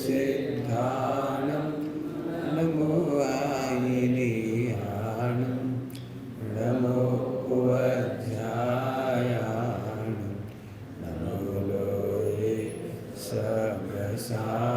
सिद्धाणं नमो आयिनीयाणं नमो उवध्यायाणं नमो लोये सगसाहून्।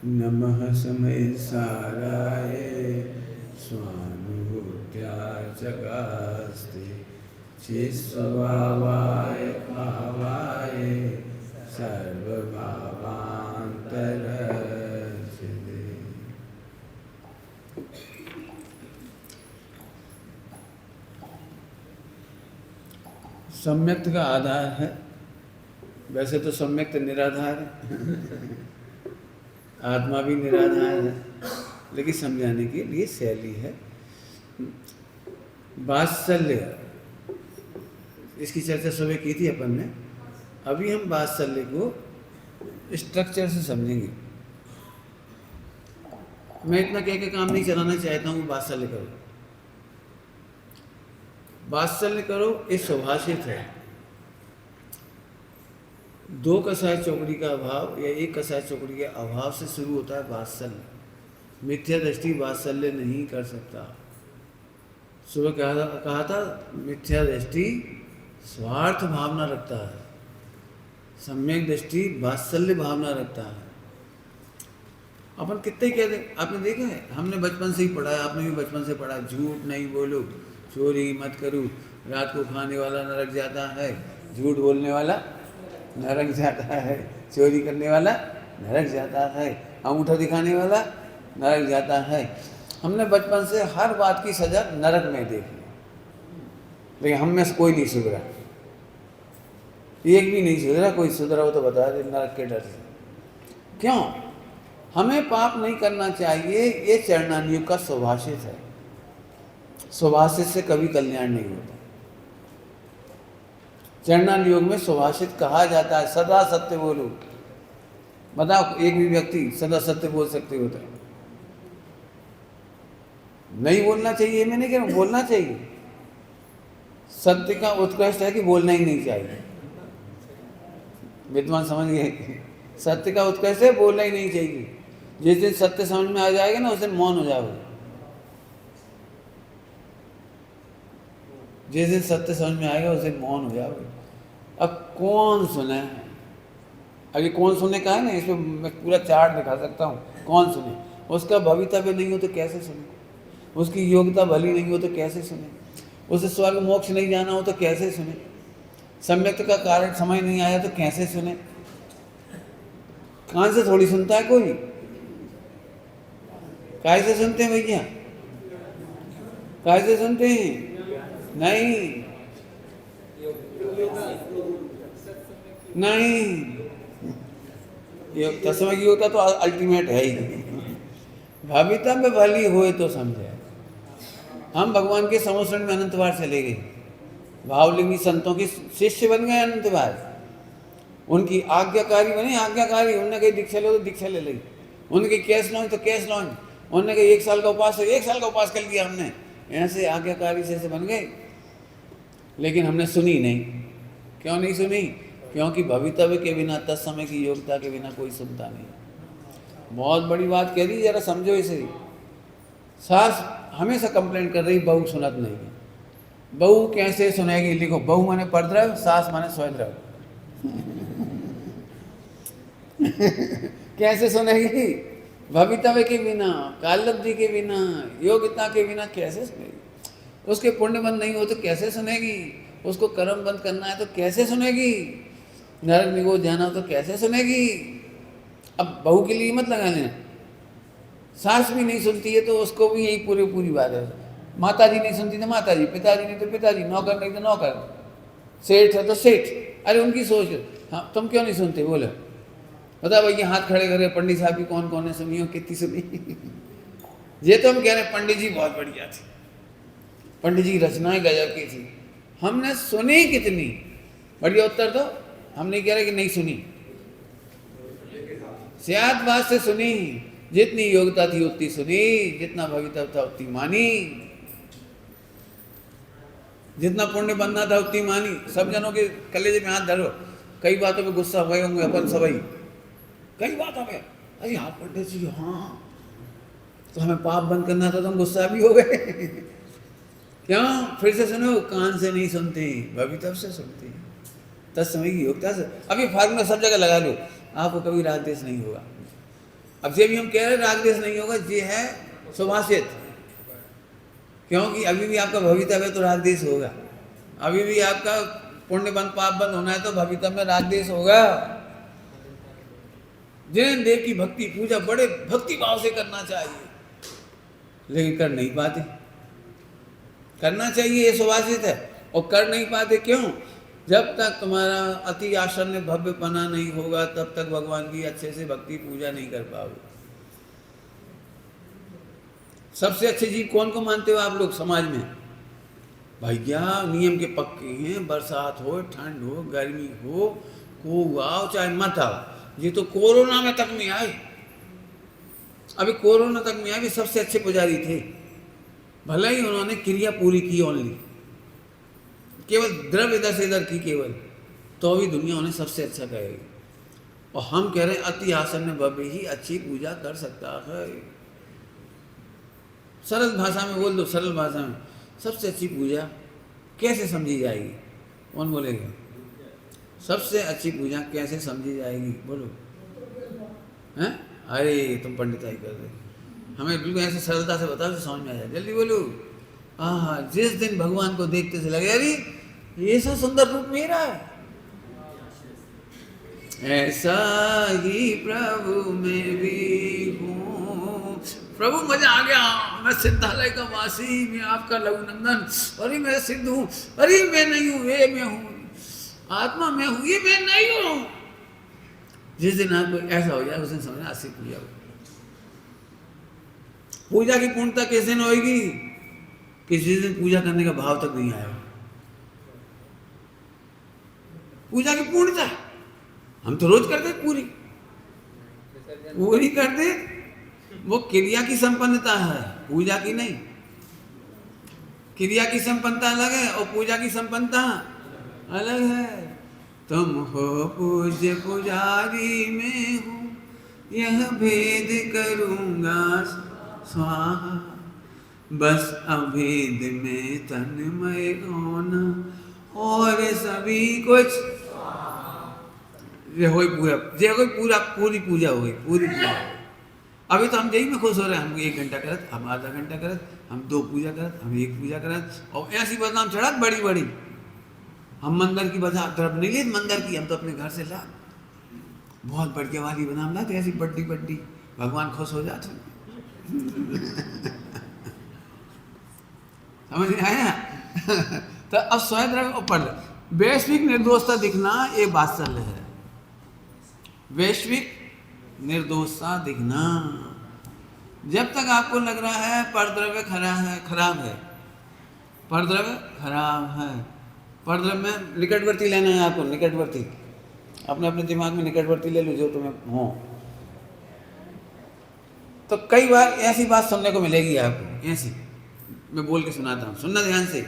नमः समयसाराय स्वानुभूत्यार्चकास्ते चिस्वभावाय भावाय सर्वभावान्तरसिते। सम्यक्त का आधार है, वैसे तो सम्यक्त निराधार है, आत्मा भी निराधार है, लेकिन समझाने के लिए शैली है। वात्सल्य, इसकी चर्चा सुबह की थी अपन ने। अभी हम वात्सल्य को स्ट्रक्चर से समझेंगे। मैं इतना कह के काम नहीं चलाना चाहता हूँ। वात्सल्य करो, वात्सल्य करो, ये सुभाषित है। दो कसाय चौकड़ी का अभाव या एक कसाय चौकड़ी के अभाव से शुरू होता है वात्सल्य। मिथ्या दृष्टि वात्सल्य नहीं कर सकता। सुबह कहा था मिथ्या दृष्टि स्वार्थ भावना रखता है, सम्यक दृष्टि वात्सल्य भावना रखता है। अपन कितने कहते, आपने देखा है, हमने बचपन से ही पढ़ा है, आपने भी बचपन से पढ़ा, झूठ नहीं बोलो, चोरी मत करो, रात को खाने वाला नरक जाता है, झूठ बोलने वाला नरक जाता है, चोरी करने वाला नरक जाता है, अंगूठा दिखाने वाला नरक जाता है। हमने बचपन से हर बात की सजा नरक में देखी, लेकिन हम में से कोई नहीं सुधरा, एक भी नहीं सुधरा। कोई सुधरा हो तो बता दे, नरक के डर से। क्यों? हमें पाप नहीं करना चाहिए, ये चरणान्युग का सुभाषित है। सुभाषित से कभी कल्याण नहीं होता। चरणान्युग में सुभाषित कहा जाता है सदा सत्य बोलो। बताओ, एक भी व्यक्ति सदा सत्य बोल सकते होता है? नहीं बोलना चाहिए, मैं नहीं कह रहा हूं, बोलना चाहिए। सत्य का उत्कृष्ट है कि बोलना ही नहीं चाहिए। विद्वान समझ गए, सत्य का उत्कृष्ट है, बोलना ही नहीं चाहिए। जिस दिन सत्य समझ में आ जाएगा ना, उस दिन मौन हो जाओगे। जिस दिन सत्य समझ में आएगा उस दिन मौन हो जाओगे। अब कौन सुने? अभी कौन सुनने का है ना, इसमें मैं पूरा चार्ट दिखा सकता हूँ। कौन सुने? उसका भवितव्य नहीं हो तो कैसे सुने? उसकी योग्यता भली नहीं हो तो कैसे सुने? उसे स्वर्ग मोक्ष नहीं जाना हो तो कैसे सुने? सम्यक्त का कारण समझ नहीं आया तो कैसे सुने? कान से थोड़ी सुनता है कोई। काय से सुनते हैं भैया? काय से सुनते हैं? नहीं नहीं, ये तस्मै की होता तो अल्टीमेट है ही। भाविता में भली होए तो समझे। हम भगवान के समोसरण में अनंत बार चले गए, भावलिंगी संतों के शिष्य बन गए अनंत बार, उनकी आज्ञाकारी बने, आज्ञाकारी। उन्होंने कही दीक्षा लो तो दीक्षा ले ली, उनके केस लॉन्च तो केस लॉन्च, उन्होंने कही 1 साल का उपास तो 1 साल का उपास कर लिया हमने। ऐसे आज्ञाकारी से बन गए, लेकिन हमने सुनी नहीं। क्यों नहीं सुनी? क्योंकि भवितव्य के बिना, तत्समय की योग्यता के बिना कोई सुनता नहीं। बहुत बड़ी बात कह दी, जरा समझो इसे। सास हमेशा कंप्लेंट कर रही, बहू सुनत नहीं। बहू कैसे सुनेगी? लिखो, बहू माने परद्रव, सास माने स्वद्रव। कैसे सुनेगी? भवितव्य के बिना, कालब्धि के बिना, योग्यता के बिना कैसे सुनेगी? उसके पुण्य बंद नहीं हो तो कैसे सुनेगी? उसको कर्म बंद करना है तो कैसे सुनेगी? नरक निगो जाना तो कैसे सुनेगी? अब बहू के लिए मत लगा लेना, सास भी नहीं सुनती है तो उसको भी यही पूरी बात है। माता जी नहीं सुनती तो माता जी, पिताजी नहीं तो पिताजी, नौकर नहीं तो नौकर, सेठ है तो सेठ। अरे उनकी सोच, हाँ तुम क्यों नहीं सुनते? बोले बता भैया, हाथ खड़े करे, पंडित साहब की कौन कौन ने सुनी हो, कितनी सुनी? ये तो हम कह रहे पंडित जी बहुत बढ़िया थे, पंडित जी की रचनाएं गजब की थी, हमने सुनी कितनी? बढ़िया उत्तर दो। हम नहीं कह रहे कि नहीं सुनी, सियात बात से सुनी, जितनी योग्यता थी उतनी सुनी, जितना भवितव्य था उतनी मानी, जितना पुण्य बनना था उतनी मानी। सब जनों के कलेजे में हाथ धरो, कई बातों पे गुस्सा हुए होंगे अपन सभी, कई बातों पे, अरे हाँ पंडित जी हाँ, तो हमें पाप बंद करना था तो हम गुस्सा भी हो गए। क्यों? फिर से सुनो, कान से नहीं सुनते, भवितव्य से सुनते, तत्समय की योग्यता से। अभी फार्मूला सब जगह लगा लो, आपको कभी राग देश नहीं होगा। अब जे भी हम कह रहे हैं राग देश नहीं होगा, ये है सुभाषित, क्योंकि अभी भी आपका भवितव्य है तो राग देश होगा, अभी भी आपका पुण्य बंद पाप बंद होना है तो भवितव्य में राग देश होगा। जिन देव की भक्ति पूजा बड़े भक्ति भाव से करना चाहिए, लेकिन कर नहीं पाते। करना चाहिए, ये सुभाषित है, और कर नहीं पाते। क्यों? जब तक तुम्हारा अति आसन्न भव्यपना नहीं होगा तब तक भगवान की अच्छे से भक्ति पूजा नहीं कर पाओगे। सबसे अच्छे जीव कौन को मानते हो आप लोग समाज में? भैया नियम के पक्के हैं, बरसात हो, ठंड हो, गर्मी हो, को आओ चाहे मत आओ। ये तो कोरोना में तक में आए, अभी कोरोना तक में आए भी सबसे अच्छे पुजारी थे, भले ही उन्होंने क्रिया पूरी की, ओनली केवल द्रव्य इधर से इधर की केवल, तो भी दुनिया उन्हें सबसे अच्छा कहेगी। और हम कह रहे हैं अति आसन्न भव्य ही अच्छी पूजा कर सकता है। सरल भाषा में बोल दो, सरल भाषा में सबसे अच्छी पूजा कैसे समझी जाएगी? कौन बोलेगा? सबसे अच्छी पूजा कैसे समझी जाएगी? बोलो। हैं? अरे तुम पंडिताई कर रहे, हमें बिल्कुल ऐसे सरलता से बताओ, समझ में आ जाए, जल्दी बोलो। हाँ, जिस दिन भगवान को देखते से लगे अरे ये सब सुंदर रूप मेरा है, ऐसा ही प्रभु में भी हूँ। प्रभु मजा आ गया, मैं सिद्धालय का वासी, मैं आपका लघुनंदन, अरे मैं सिद्ध हूँ, अरे मैं नहीं हूँ, ये मैं हूँ, आत्मा मैं हूँ, ये मैं नहीं हूँ। जिस दिन आपको ऐसा हो जाए उस दिन समझना असली पूजा हो। पूजा की पूर्णता किस दिन होगी? किसी दिन पूजा करने का भाव तक नहीं आया। पूजा की पूर्णता हम तो रोज करते पूरी करते, वो क्रिया की संपन्नता है, पूजा की नहीं। क्रिया की संपन्नता अलग है और पूजा की संपन्नता अलग है। तुम हो पूज्य पुजारी में हूँ, यह भेद करूँगा स्वाहा, बस अभेद में तन्मय होना और सभी कुछ। ये हो पूरी पूजा हो गई, पूरी पूजा। अभी तो हम यही में खुश हो रहे हैं, हम 1 घंटा करत, हम आधा घंटा करत, हम 2 पूजा करत, हम 1 पूजा करत, और ऐसी बदनाम चढ़त बड़ी बड़ी। हम मंदिर की बजा तरफ नहीं ले, मंदिर की हम तो अपने घर से ला, बहुत बढ़िया वाली बदनाम लाते, ऐसी बड्डी बड्डी, भगवान खुश हो जाते। समझ में आया? तो अब स्वयं द्रव्य ऊपर वैश्विक निर्दोषता दिखना एक वात्सल्य है। वैश्विक निर्दोषता दिखना, जब तक आपको लग रहा है परद्रव्य खराब है, परद्रव्य खराब है, परद्रव्य में निकटवर्ती लेना है आपको, निकटवर्ती अपने अपने दिमाग में निकटवर्ती ले लो जो तुम्हें हो। तो कई बार ऐसी बात सुनने को मिलेगी आपको, ऐसी मैं बोल के सुनाता हूँ, सुनना ध्यान से।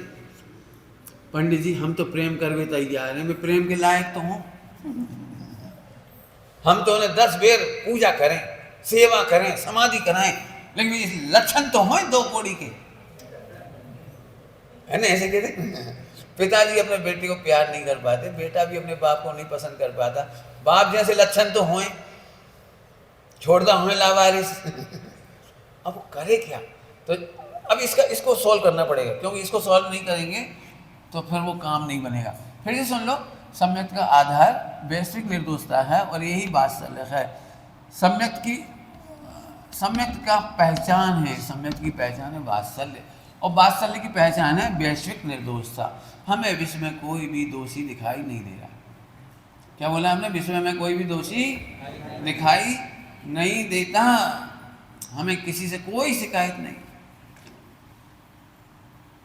पंडित जी हम तो प्रेम करवे तैयार हैं, मैं प्रेम के लायक तो हूँ, हम तो उन्हें 10 बेर पूजा करें, सेवा करें, समाधि कराएं, लेकिन लक्षण तो हो 2 कोड़ी के, है ना? ऐसे कहते पिताजी अपने बेटे को प्यार नहीं कर पाते, बेटा भी अपने बाप को नहीं पसंद कर पाता, बाप जैसे लक्षण तो हों, छोड़ता हमें लावारिस। अब वो करे क्या? तो अब इसको सॉल्व करना पड़ेगा, क्योंकि इसको सॉल्व नहीं करेंगे तो फिर वो काम नहीं बनेगा। फिर से सुन लो, सम्यक का आधार वैश्विक निर्दोषता है और यही वात्सल्य है। सम्यक का पहचान है, सम्यक की पहचान है वात्सल्य, और वात्सल्य की पहचान है वैश्विक निर्दोषता। हमें विश्व में कोई भी दोषी दिखाई नहीं दे रहा। क्या बोला हमने? विश्व में कोई भी दोषी दिखाई नहीं देता। हमें किसी से कोई शिकायत नहीं।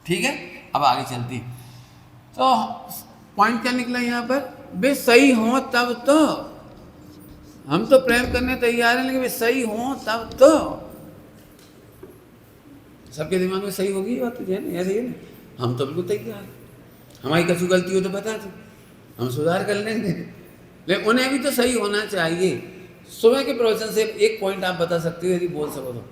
ठीक है, अब आगे चलती। तो पॉइंट क्या निकला यहाँ पर? वे सही हो तब तो, हम तो प्रेम करने तैयार हैं, लेकिन वे सही हो तब तो। सबके दिमाग में सही होगी बात तो, है ना? ऐसे ही ना, हम तो बिल्कुल तैयार। हमारी कछु गलती हो तो बता दो, हम सुधार कर लेंगे, लेकिन उन्हें भी तो सही होना चाहिए। सुबह के प्रवचन से एक पॉइंट आप बता सकते हो यदि बोल सको तो,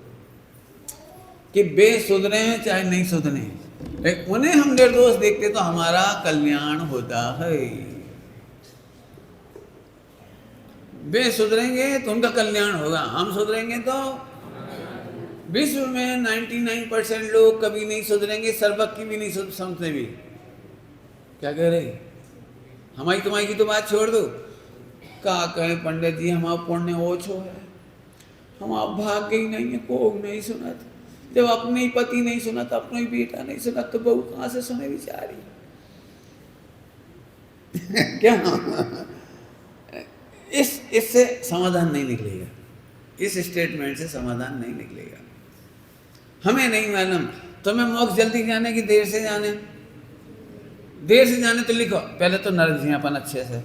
कि वे सुधरे हैं चाहे नहीं सुधरे हैं, लेकिन उन्हें हम निर्दोष देखते तो हमारा कल्याण होता है। वे सुधरेंगे तो उनका कल्याण होगा, हम सुधरेंगे तो। विश्व में 99% लोग कभी नहीं सुधरेंगे, सर्वक की भी नहीं समझते भी। क्या कह रहे? हमारी तुम्हारी की तो बात छोड़ दो। का कहे पंडित जी, हमारा पुण्य ओछो है, हमारा भाग्य ही नहीं है, को नहीं सुना था। जब अपने ही पति नहीं सुना तो अपना ही बेटा नहीं सुना तो बहू कहाँ से सुने बेचारी? क्या? इससे समाधान नहीं निकलेगा, इस स्टेटमेंट से समाधान नहीं निकलेगा। हमें नहीं मालूम तुम्हें मोक्ष जल्दी जाने की देर से जाने। देर से जाने तो लिखो, पहले तो नरक जी अपन अच्छे से,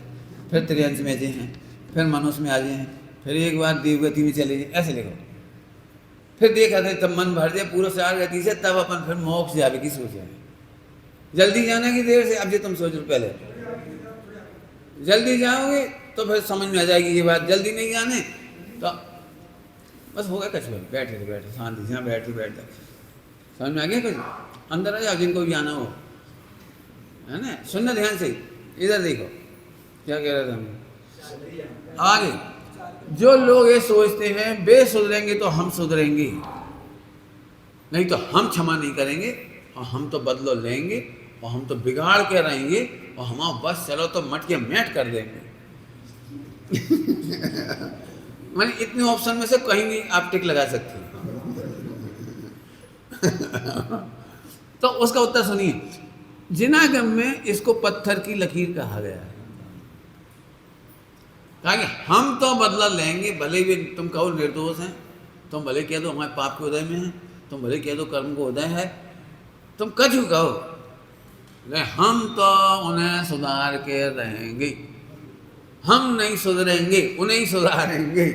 फिर त्रियंश में जी हैं, फिर मनुष्य में आ जाए हैं, फिर एक बार देवगति में चले जाए, ऐसे लिखो। फिर देखा था तब मन भर जाए पूरा चार गति से, तब अपन फिर मोक्ष जावे की सोच है। जल्दी जाने की देर से, अब जो तुम सोच लो, पहले जल्दी जाओगे तो फिर समझ में आ जाएगी ये बात। जल्दी नहीं जाने तो बस होगा कुछ भी, बैठे थे बैठे शांति से, बैठ जाओ, समझ में आ गया कुछ? अंदर आ जाओ जिनको भी आना हो, है ना? सुनना ध्यान से, इधर देखो क्या कह रहा था हम आगे। जो लोग ये सोचते हैं वे सुधरेंगे तो हम सुधरेंगे, नहीं तो हम क्षमा नहीं करेंगे, और हम तो बदलो लेंगे, और हम तो बिगाड़ के रहेंगे, और हम बस चलो तो मटके मैट कर देंगे। मैंने इतने ऑप्शन में से कहीं भी आप टिक लगा सकते हैं। तो उसका उत्तर सुनिए। जिनागम में इसको पत्थर की लकीर कहा गया है। कहा कि हम तो बदला लेंगे, भले भी तुम कहो निर्दोष हैं, तुम भले कह दो हमारे पाप के उदय में है, तुम भले कह दो कर्म को उदय है, तुम कछु कहो, लेकिन हम तो उन्हें सुधार के रहेंगे। हम नहीं सुधरेंगे, उन्हें ही सुधारेंगे।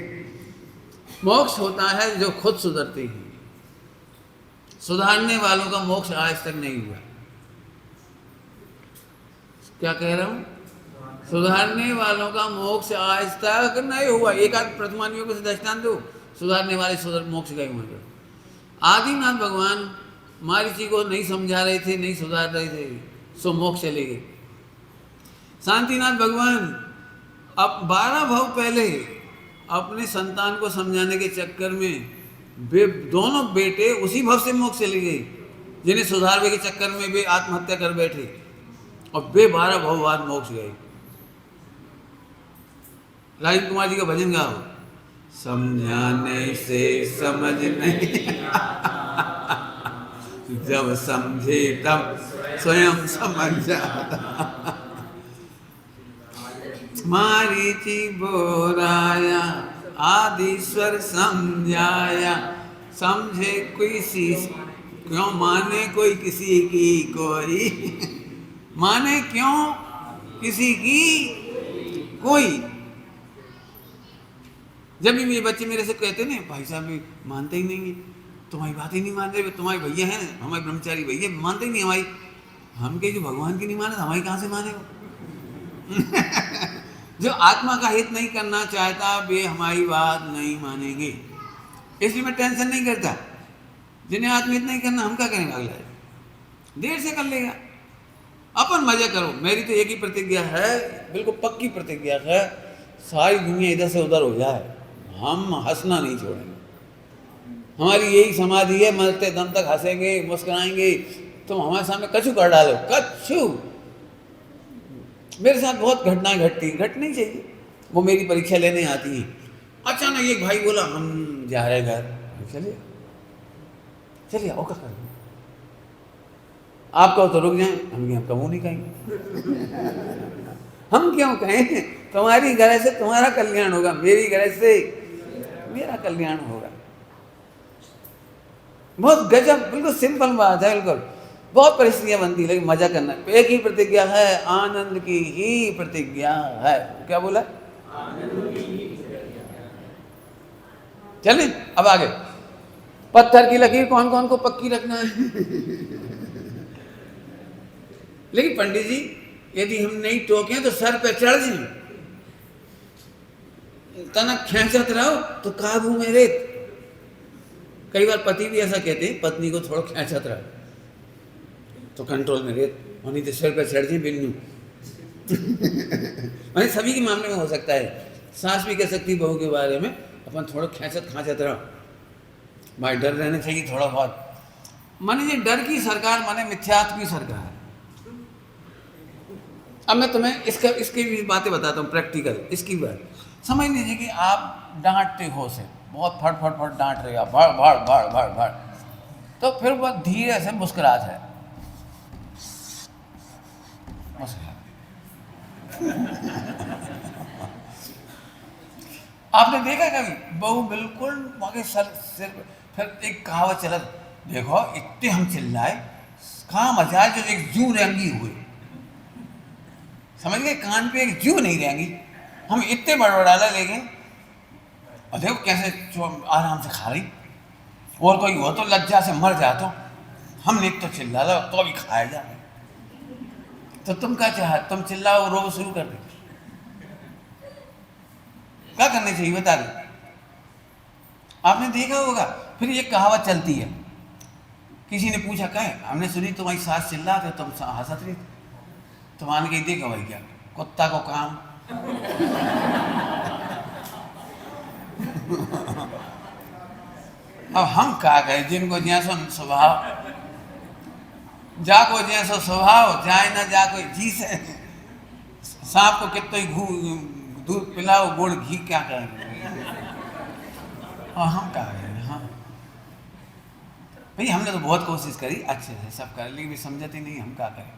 मोक्ष होता है जो खुद सुधरते हैं। सुधारने वालों का मोक्ष आज तक नहीं हुआ। क्या कह रहा हूं? सुधारने वालों का मोक्ष आज तक नहीं हुआ। एक आध प्रतिमानियों को दृष्टांत दो, सुधारने वाले सुधर मोक्ष गए हुए। आदिनाथ भगवान मारीची को नहीं समझा रहे थे, नहीं सुधार रहे थे, सो मोक्ष चले गए। शांतिनाथ भगवान अब 12 भव पहले अपने संतान को समझाने के चक्कर में वे दोनों बेटे उसी भव से मोक्ष चले गए, जिन्हें सुधारने के चक्कर में वे आत्महत्या कर बैठे, और वे 12 भव बाद मोक्ष गए। राजेंद्र कुमार जी का भजन गाओ, समझाने से समझ नहीं जब समझे तब स्वयं समझ जाता। मारीची बोराया आदिश्वर समझाया, समझे किसी क्यों माने कोई किसी की, कोई माने क्यों किसी की कोई। जब भी मेरे बच्चे मेरे से कहते ना, भाई साहब भी मानते ही नहीं, तुम्हारी बात ही नहीं मान रहे, तुम्हारे भैया हैं, हमारे ब्रह्मचारी भैया मानते ही नहीं हमारी। हम कहे जो भगवान की नहीं माने हमारी कहाँ से मानेगा? जो आत्मा का हित नहीं करना चाहता वे हमारी बात नहीं मानेंगे, इसलिए मैं टेंशन नहीं करता। जिन्हें आत्महित नहीं करना हम क्या करेंगे? अगला देर से कर लेगा, अपन मजा करो। मेरी तो एक ही प्रतिज्ञा है, बिल्कुल पक्की प्रतिज्ञा है, सारी दुनिया इधर से उधर हो जाए, हम हंसना नहीं छोड़ेंगे। हमारी यही समाधि है, मरते दम तक हंसेंगे मुस्कुराएंगे। तुम हमारे सामने कछु कर डालो, कछु मेरे साथ बहुत घटनाएं घटनी चाहिए, वो मेरी परीक्षा लेने आती हैं। अचानक एक भाई बोला हम जा रहे घर, चलिए चलिए आओ, कर आप कहो तो रुक जाएं, हम आपका मुँह नहीं कहेंगे। हम क्यों कहें? तुम्हारी गरज से तुम्हारा कल्याण होगा, मेरी गरज से मेरा कल्याण होगा। बहुत गजब, बिल्कुल सिंपल बात है, बिल्कुल। बहुत परिस्थितियां बनती, लेकिन मजा करना। एक ही प्रतिज्ञा है, आनंद की ही प्रतिज्ञा है। क्या बोला? चलिए अब आगे। पत्थर की लकीर कौन कौन को पक्की रखना है? लेकिन पंडित जी यदि हम नहीं टोके तो सर पे चढ़ जाए, तना खेचत रहो तो काबू में रेत। कई बार पति भी ऐसा कहते हैं, पत्नी को थोड़ा खेचत रहो तो कंट्रोल में रेत, और नहीं तो सिर पे चढ़ जाए बिन्नू। मैंने सभी के मामले में हो सकता है। सास भी कह सकती बहू के बारे में, अपन थोड़ा खांचत रहो, भाई डर रहना चाहिए थोड़ा बहुत। माने ये डर की सरकार, माने मिथ्यात्व की सरकार। अब मैं तुम्हें इसकी भी बातें बताता हूँ प्रैक्टिकल। इसकी बात समझ लीजिए कि आप डांटते हो से, बहुत फट डांट रहे हो, भड़, तो फिर वह धीरे से मुस्कुरात है, आपने देखा कभी बहू बिल्कुल वहां सिर, फिर एक कहावत चलत, देखो इतने हम चिल्लाए, कहाँ मजा जो एक जू रेंगी हुई, समझ गए? कान पे एक जू नहीं रहेंगी, हम इतने बड़बड़ाला लेकिन, और देखो कैसे आराम से खा रही, और कोई हो तो लज्जा से मर जा, तो हमने तो चिल्ला लो तो भी खाया जा। तो तुम क्या चाह, तुम चिल्लाओ रो शुरू कर दे, क्या करना चाहिए बता दो? आपने देखा होगा। फिर ये कहावत चलती है, किसी ने पूछा कहे, हमने सुनी तुम्हारी सास चिल्लाते तुम हंसत रही, तुम आने के देखो भाई क्या कुत्ता को काम। अब हम क्या कहें, जिनको जैसो स्वभाव, जाको जैसो स्वभाव, जाए ना जाको जी से। सांप को कितना दूध पिलाओ गुड़ घी, क्या करेंगे? और हम क्या करें? हाँ भाई, हमने तो बहुत कोशिश करी अच्छे से सब कर, लेकिन समझते नहीं, हम क्या करें?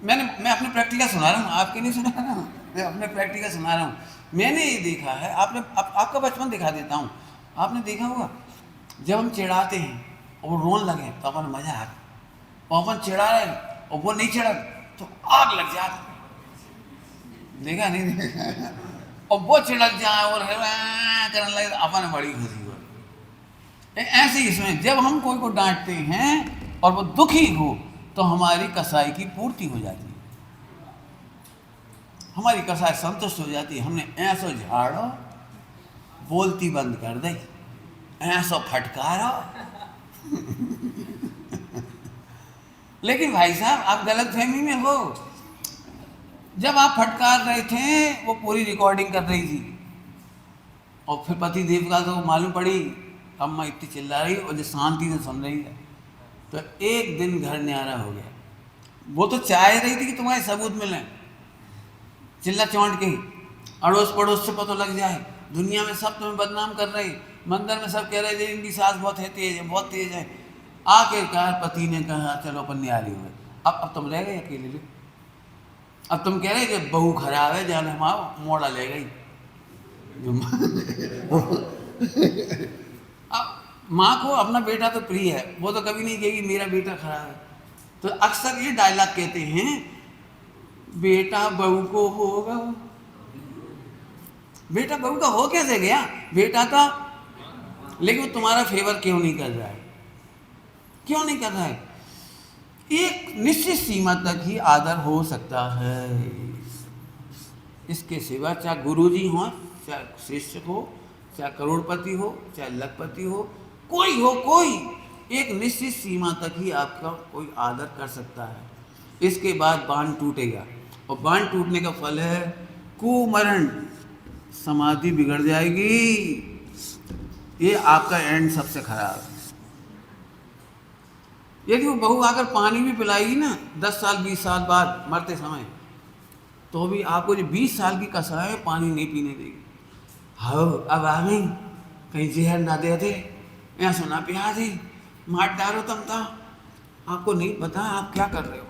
मैं अपने प्रैक्टिकल सुना रहा हूँ, आपके नहीं सुना रहा हूँ, मैं अपने प्रैक्टिकल सुना रहा हूँ। मैंने ये देखा है, आपका बचपन दिखा देता हूँ। आपने देखा होगा जब हम चिढ़ाते हैं और वो रोने लगे तो अपन मजा आ गया, और अपन चिढ़ा रहे और वो नहीं चिढ़ा तो आग लग जाती। देखा नहीं देखा? और वो चिढ़क जाए और करने लगे तो अपन बड़ी खुशी हो। ऐसे ही इसमें जब हम कोई को डांटते हैं और वो दुखी हो तो हमारी कसाई की पूर्ति हो जाती है, हमारी कसाई संतुष्ट हो जाती है। हमने ऐसो झाड़ो, बोलती बंद कर दे, ऐसो फटकारो। लेकिन भाई साहब आप गलत फहमी में हो। जब आप फटकार रहे थे वो पूरी रिकॉर्डिंग कर रही थी, और फिर पति देव का तो मालूम पड़ी अम्मा इतनी चिल्ला रही और जो शांति से सुन रही है, तो एक दिन घर न्यारा हो गया। वो तो चाह रही थी कि तुम्हारे सबूत मिले, चिल्ला चौंट के, अड़ोस पड़ोस से पता लग जाए, दुनिया में सब तुम्हें बदनाम कर रहे, मंदिर में सब कह रहे थे इनकी सास बहुत है, तेज है, बहुत तेज है। आखिरकार पति ने कहा चलो अपन न्यारी हुए, अब तुम रह गए अकेले। अब तुम कह रहे कि बहू खराब है, जाने हम मोड़ा ले गई। अब माँ को अपना बेटा तो प्रिय है, वो तो कभी नहीं कहेगी मेरा बेटा खराब है। तो अक्सर ये डायलॉग कहते हैं, बेटा बहू को होगा। बेटा बहू का हो कैसे गया? बेटा का, लेकिन वो तुम्हारा फेवर क्यों नहीं कर रहा है? क्यों नहीं कर रहा है? एक निश्चित सीमा तक ही आदर हो सकता है, इसके सिवा चाहे गुरुजी हो, चाहे शिष्य हो, चाहे करोड़पति हो, चाहे लखपति हो, कोई हो, कोई एक निश्चित सीमा तक ही आपका कोई आदर कर सकता है। इसके बाद बांध टूटेगा, और बांध टूटने का फल है कुमरण, समाधि बिगड़ जाएगी। ये आपका एंड सबसे खराब है। यदि वो बहू आकर पानी भी पिलाएगी ना 10 साल 20 साल बाद मरते समय, तो भी आपको जो 20 साल की कसर है पानी नहीं पीने देगी। हाँ अब आ गई, कहीं जहर ना दे दे, या सोना पिया दे, मार डालो तुम तो, आपको नहीं पता आप क्या कर रहे हो।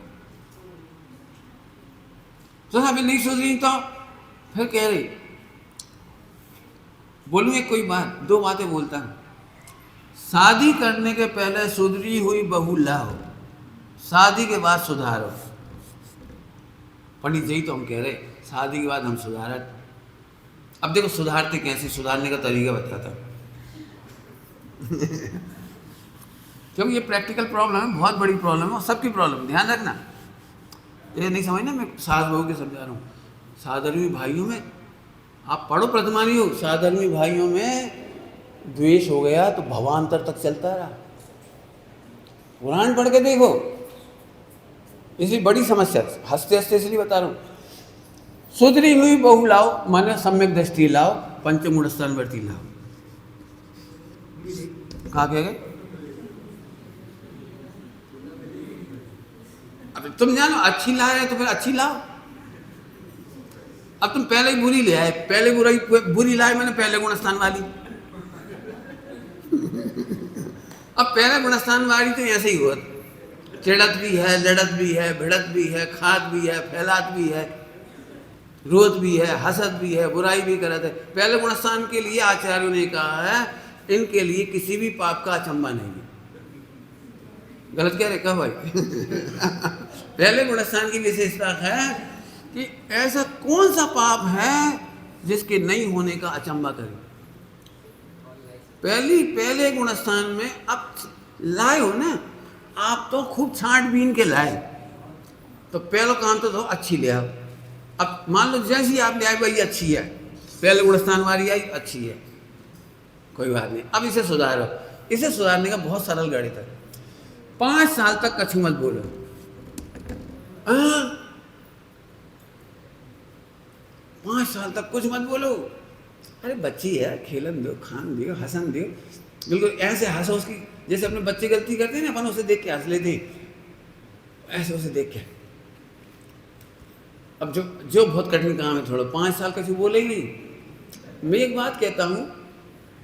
तो अभी नहीं सोच रही तो फिर कह रही, बोलूँ एक कोई बात, 2 बातें बोलता हूँ। शादी करने के पहले सुधरी हुई बहू लाओ, शादी के बाद सुधारो। पंडित जी तो हम कह रहे शादी के बाद हम सुधारत। अब देखो सुधारते कैसे, सुधारने का तरीका बताता हूँ। क्योंकि ये प्रैक्टिकल प्रॉब्लम है, बहुत बड़ी प्रॉब्लम है, और सबकी प्रॉब्लम, ध्यान रखना। ये नहीं समझना मैं सास बहू के समझा रहा हूँ। साधर्मी भाइयों में आप पढ़ो, प्रथमानी हो, साधर्मी भाइयों में द्वेष हो गया तो भवांतर तक चलता रहा। पुराण पढ़ के देखो, इसलिए बड़ी समस्या, हंसते हंसते इसलिए बता रहा हूँ। सुधरी हुई बहू लाओ, माने सम्यक दृष्टि लाओ, पंचमूढ़ वर्ती लाओ। कहा कह गए? अब तुम जानो अच्छी लाए तो फिर अच्छी लाओ। अब तुम पहले ही बुरी ले आए, पहले बुरी लाए मैंने पहले गुणस्थान वाली। अब पहले गुणस्थान वाली तो ऐसे ही हुआ, चिड़त भी है, लड़त भी है, भिड़त भी है, खाद भी है, फैलात भी है, रोत भी है, हसद भी है, बुराई भी करत है। पहले गुणस्थान के लिए आचार्यों ने कहा है इनके लिए किसी भी पाप का अचंबा नहीं है। गलत कह रहे कहा भाई? पहले गुणस्थान की विशेषता है कि ऐसा कौन सा पाप है जिसके नहीं होने का अचंबा करे। पहले गुणस्थान में अब लाए हो ना आप, तो खूब छांट बीन के लाए, तो पहला काम तो अच्छी ले आओ। अब मान लो जैसी आप ले आए भाई अच्छी है, पहले गुणस्थान वाली आई अच्छी है, कोई बात नहीं, अब इसे सुधारो। इसे सुधारने का बहुत सरल गणित है। 5 साल तक कछु मत बोलो। 5 साल तक कुछ मत बोलो। अरे बच्ची है, खेलन दो, खान दो, हंसन दो, बिल्कुल ऐसे हंसो उसकी, जैसे अपने बच्चे गलती करते हैं ना अपन उसे देख के हंस लेते हैं, ऐसे उसे देख के। अब जो बहुत कठिन काम है, थोड़ा 5 साल कछु बोले ही नहीं। मैं एक बात कहता हूँ,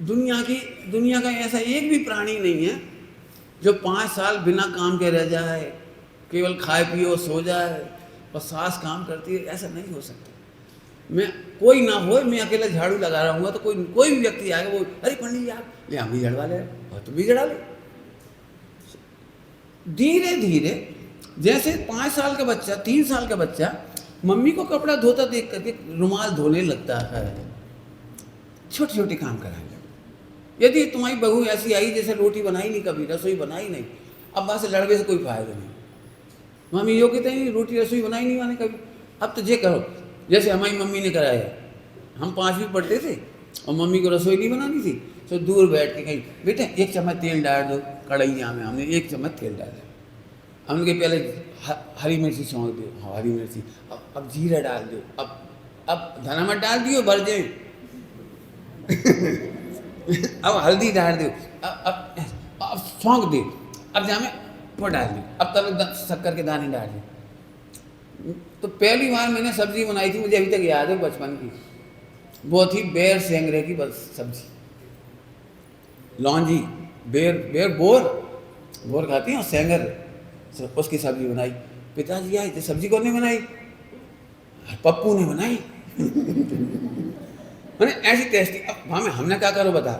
दुनिया का ऐसा एक भी प्राणी नहीं है जो 5 साल बिना काम के रह जाए, केवल खाए पिए सो जाए और सास काम करती है, ऐसा नहीं हो सकता। मैं कोई ना हो, मैं अकेला झाड़ू लगा रहा हूँ तो कोई भी व्यक्ति आएगा, वो अरे पंडित जी आप ले हम भी झड़वा ले, और तुम भी झड़ा ले। धीरे धीरे जैसे 5 साल का बच्चा, 3 साल का बच्चा मम्मी को कपड़ा धोता देख करके रुमाल धोने लगता है, छोटे छोटे काम कराएंगे। यदि तुम्हारी बहू ऐसी आई जैसे रोटी बनाई नहीं कभी, रसोई बनाई नहीं, अब वहाँ से लड़के से कोई फायदा नहीं। मम्मी योग्यता ही रोटी रसोई बनाई नहीं मैंने कभी। अब तो ये करो जैसे हमारी मम्मी ने कराया, हम 5वीं पढ़ते थे और मम्मी को रसोई नहीं बनानी थी, तो दूर बैठ के कहीं बेटा 1 चम्मच तेल डाल दो कढ़ैया में, हमने 1 चम्मच तेल डाला, हमने पहले हरी मिर्ची छौंक दो, हरी मिर्ची, अब जीरा डाल दो, अब धना मत डाल दियो भर जाए, अब हल्दी डाल दो, अब छौंक दे, अब जामे वो डाल दी, अब तब शक्कर के दाने डाल दी। तो पहली बार मैंने सब्जी बनाई थी, मुझे अभी तक याद है बचपन की, वो थी बेर सेंगरे की सब्जी, लौंजी, बेर बोर खाती हैं और सेंगर, उसकी सब्जी बनाई। पिताजी आए तो सब्जी कौन ने बनाई? पप्पू ने बनाई। मैंने ऐसी टेस्टी। अब वहाँ में हमने क्या करो बता,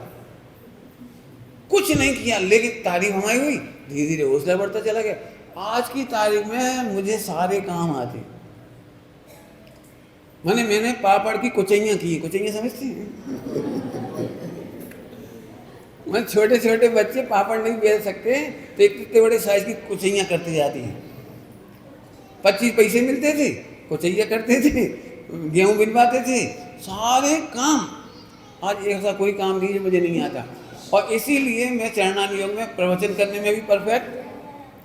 कुछ नहीं किया, लेकिन तारीफ हमारी हुई, धीरे धीरे हौसला बढ़ता चला गया। आज की तारीख में मुझे सारे काम आते। मैंने पापड़ की कुचैया की, कुचैया समझती हैं? मैं छोटे छोटे बच्चे पापड़ नहीं बेच सकते तो इतने बड़े साइज की कुचैया करते जाती हैं। 25 पैसे मिलते थे, कुचैया करते थे, गेहूं बिनवाते थे, सारे काम। आज ऐसा कोई काम नहीं जो मुझे नहीं आता, और इसीलिए मैं चरणान योग में प्रवचन करने में भी परफेक्ट,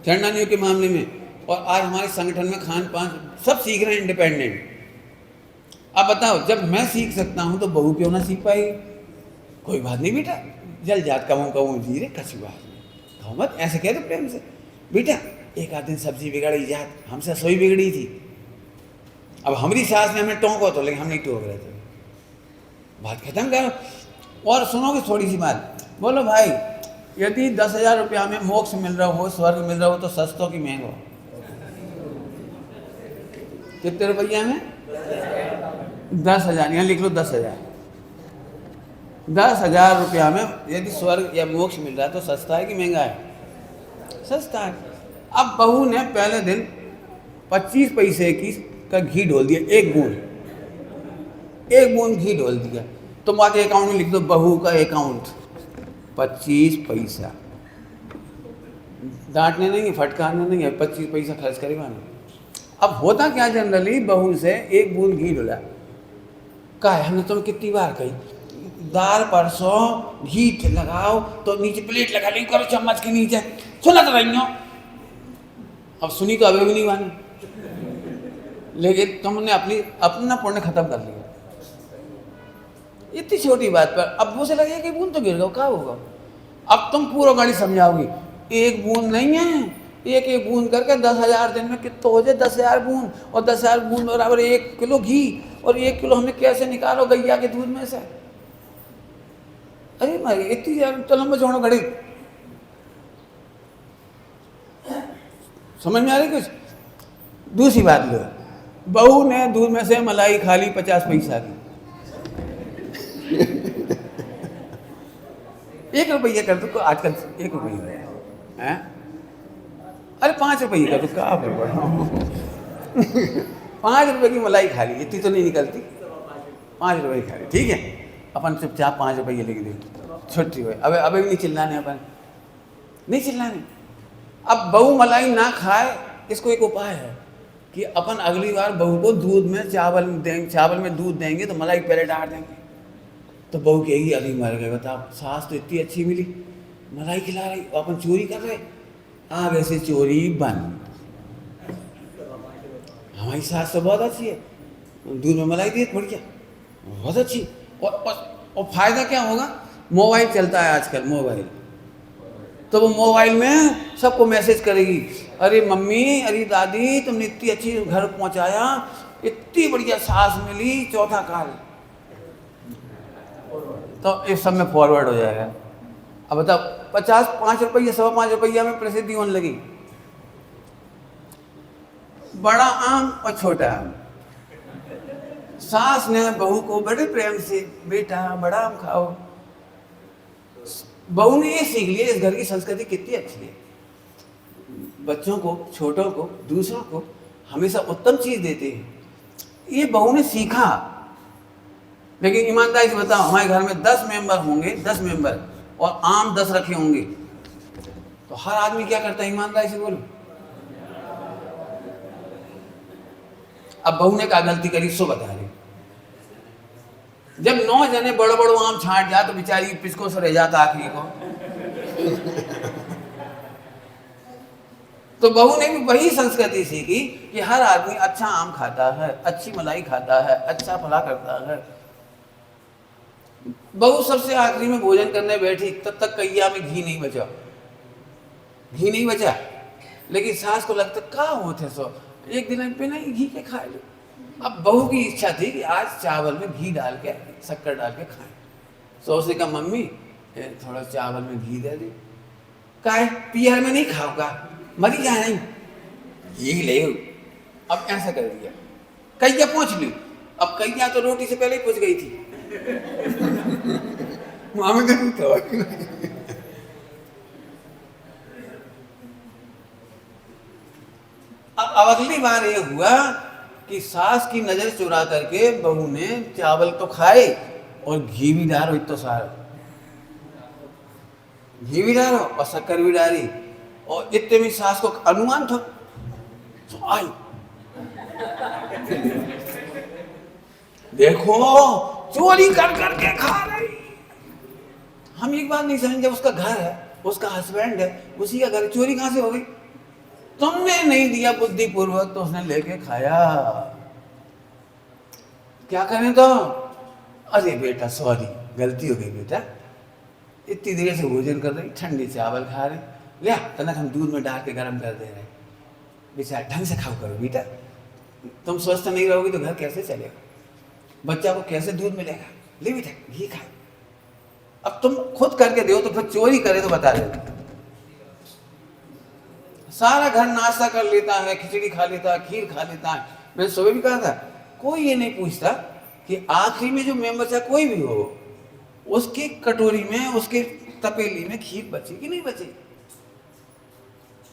चरणान योग के मामले में। और आज हमारे संगठन में खान पान सब सीख रहे हैं इंडिपेंडेंट। अब बताओ, जब मैं सीख सकता हूँ तो बहू क्यों ना सीख पाएगी? कोई बात नहीं बेटा, जल जात कहूँ जी रे कछुआ, मत ऐसे कह दो प्रेम से, बेटा एक आध दिन सब्जी बिगड़ी जात, हमसे रसोई बिगड़ी थी, अब हमारी सास ने हमें टोंको तो, लेकिन हम नहीं टोक रहे थे, बात खत्म करो। और सुनोगे थोड़ी सी बात, बोलो भाई यदि 10,000 रुपया में मोक्ष मिल रहा हो, स्वर्ग मिल रहा हो, तो सस्तो की महंगो? कितने रुपया में? 10,000, यहाँ लिख लो 10,000। 10,000 रुपया में यदि स्वर्ग या मोक्ष मिल रहा है तो सस्ता है कि महंगा है? सस्ता है। अब बहू ने पहले दिन 25 पैसे का घी ढोल दिया, एक बूंद घी ढोल दिया, तुम आके अकाउंट में लिख दो बहू का अकाउंट 25 पैसा, डांटने नहीं, फटकारने नहीं है, 25 पैसा खर्च करेगा नहीं। अब होता क्या जनरली, बहू से एक बूंद घी ढोला, कहा हमने तुम्हें कितनी बार कही, दाल परसों घी लगाओ तो नीचे प्लेट लगा ली करो चम्मच के नीचे, सुना तो रही हो। अब सुनी तो अभी भी नहीं मानी, लेकिन तुमने अपना पुण्य खत्म कर लिया इतनी छोटी बात पर। अब वो से लगे कि बूंद तो गिर गया, क्या होगा? अब तुम पूरा गाड़ी समझाओगी, एक बूंद नहीं है, एक बूंद करके 10,000 दिन में कितना हो जाए, 10,000 बूंद, और 10,000 बूंद बराबर 1 किलो घी, और 1 किलो हमें कैसे निकालो गैया के दूध में से? अरे भाई इतनी चलो मैं छोड़ो घड़ी, समझ में आ रही कुछ? दूसरी बात लो, बहू ने दूध में से मलाई खा ली 50 पैसा की, 1 रुपया कर दो, आजकल 1 रुपया है, अरे 5 रुपये का तो क्या 5 रुपये की मलाई खा ली, इतनी तो नहीं निकलती, 5 रुपये खा ली, ठीक है, अपन चुपचाप 5 रुपये लिख दे, छुट्टी हुई। अब अभी भी नहीं चिल्लाने, अपन नहीं चिल्लाने। अब बहू मलाई ना खाए, इसको एक उपाय है कि अपन अगली बार बहू को दूध में चावल देंगे, चावल में दूध देंगे तो मलाई पहले डाल देंगे, तो बहू कहेगी अरे मर गए, बताओ सास तो इतनी अच्छी मिली, मलाई खिला रही, अपन चोरी कर रहे, आगे से चोरी बंद। हमारी सास तो बहुत अच्छी है, दूध में मलाई दी बढ़िया, बहुत अच्छी। और फायदा क्या होगा? मोबाइल चलता है आजकल, मोबाइल, तो वो मोबाइल में सबको मैसेज करेगी, अरे मम्मी, अरे दादी, तुमने इतनी अच्छी घर पहुंचाया, इतनी बढ़िया सास मिली, चौथा काल, तो इस सब में फॉरवर्ड हो जाएगा। अब बताओ 5 रुपये 5 रुपया में प्रसिद्धि होने लगी, बड़ा आम और छोटा आम। सास ने बहू को बड़े प्रेम से, बेटा बड़ा आम खाओ, बहू ने ये सीख लिया, इस घर की संस्कृति कितनी अच्छी है, बच्चों को, छोटों को, दूसरों को हमेशा उत्तम चीज देते हैं, ये बहू ने सीखा। लेकिन ईमानदारी से बताओ, हमारे घर में 10 मेंबर होंगे, 10 मेंबर, और आम 10 रखे होंगे, तो हर आदमी क्या करता है? ईमानदारी से बोलो। अब बहू ने क्या गलती करी, सो बता रही, जब 9 जने बड़ो बड़ो आम छांट जा तो बेचारी पिसको से रह जाता आखिरी को। तो बहू ने भी वही संस्कृति सीखी कि हर आदमी अच्छा आम खाता है, अच्छी मलाई खाता है, अच्छा भला करता है। बहू सबसे आखिरी में भोजन करने बैठी, तब तक कैया में घी नहीं बचा, लेकिन सास को लगता क्या होते सो एक दिन पे नहीं घी के खा लो। अब बहू की इच्छा थी कि आज चावल में घी डाल के, शक्कर डाल के खाएं। तो उसने कहा मम्मी थोड़ा चावल में घी दे दे। काहे पियर में नहीं खाओगा, मरी क्या नहीं, घी ले। अब ऐसा कर दिया, कैया पहुंच ली। अब कैया तो रोटी से पहले ही पहुंच गई थी। अब अगली बार ये हुआ कि सास की नजर चुरा करके बहू ने चावल तो खाए और घी भी डालो, इतना सारा घी भी डालो और शक्कर भी डाली, और इतने में सास को अनुमान था तो आई, देखो चोरी कर करके खा रही। हम एक बात नहीं समझे, जब उसका घर है, उसका हस्बैंड है, उसी का घर, चोरी कहां से हो गई? तुमने नहीं दिया बुद्धि पूर्वक तो उसने लेके खाया। क्या करें तो? अरे बेटा सॉरी, गलती हो गई बेटा, इतनी देर से भोजन कर रही, ठंडी चावल खा रहे, लिया तनक हम दूध में डाल के गर्म कर दे रहे हैं, बेचारा ढंग से खाओ करो बेटा, तुम स्वस्थ नहीं रहोगे तो घर कैसे चलेगा, बच्चा को कैसे दूध मिलेगा, ले बेटा घी खा। अब तुम खुद करके दो तो फिर चोरी करे तो बता देना। सारा घर नाश्ता कर लेता है, खिचड़ी खा लेता है, खीर खा लेता है। मैंने सुबह भी कहा था, कोई ये नहीं पूछता कि आखिरी में जो मेंबर चाहे कोई भी हो, उसकी कटोरी में, उसके तपेली में खीर बची कि नहीं बची।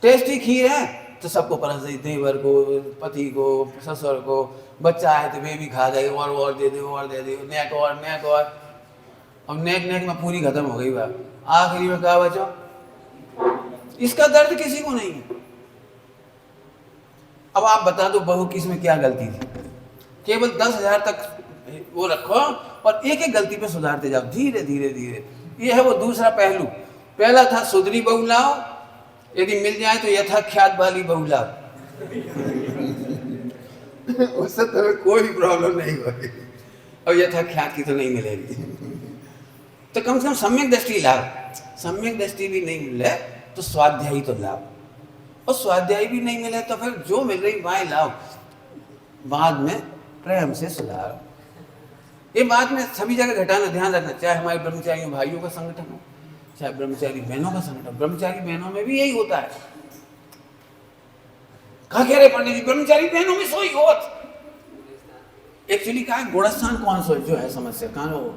टेस्टी खीर है तो सबको परस दे, देवर को, पति को, ससुर को, बच्चा है तो वे भी खा जाए, और दे दे, और दे दे, नेक और नेक और। अब नेक नेक में पूरी खत्म हो गई बात, आखिरी में कहा बचो। इसका दर्द किसी को नहीं है। अब आप बता दो बहू की इसमें क्या गलती थी। केवल 10,000 तक वो रखो और एक एक गलती पे सुधारते जाओ धीरे धीरे धीरे। ये है वो दूसरा पहलू। पहला था सुधरी बहू लाओ, यदि मिल जाए तो यथाख्यात वाली बहू लाओ। उससे तुम्हें कोई प्रॉब्लम नहीं होगी, और यथाख्यात की तो नहीं मिलेगी। तो कम से कम सम्यक दृष्टि लाओ। सम्यक दृष्टि भी नहीं मिले तो स्वाध्यायी तो लाओ, और स्वाध्यायी भी नहीं मिले तो फिर जो मिल रही वाएं लाओ, बाद में प्रेम से सुधारो। ये बात में सभी जगह घटाना ध्यान रखना, चाहे हमारे ब्रह्मचारी भाइयों का संगठन हो, चाहे ब्रह्मचारी बहनों का संगठन। ब्रह्मचारी बहनों में भी यही होता है। कहा कह रहे पंडित जी ब्रह्मचारी बहनों में सोई होत। एक्चुअली कहा गुणस्थान कौन सो जो है समस्या कहाँ हो।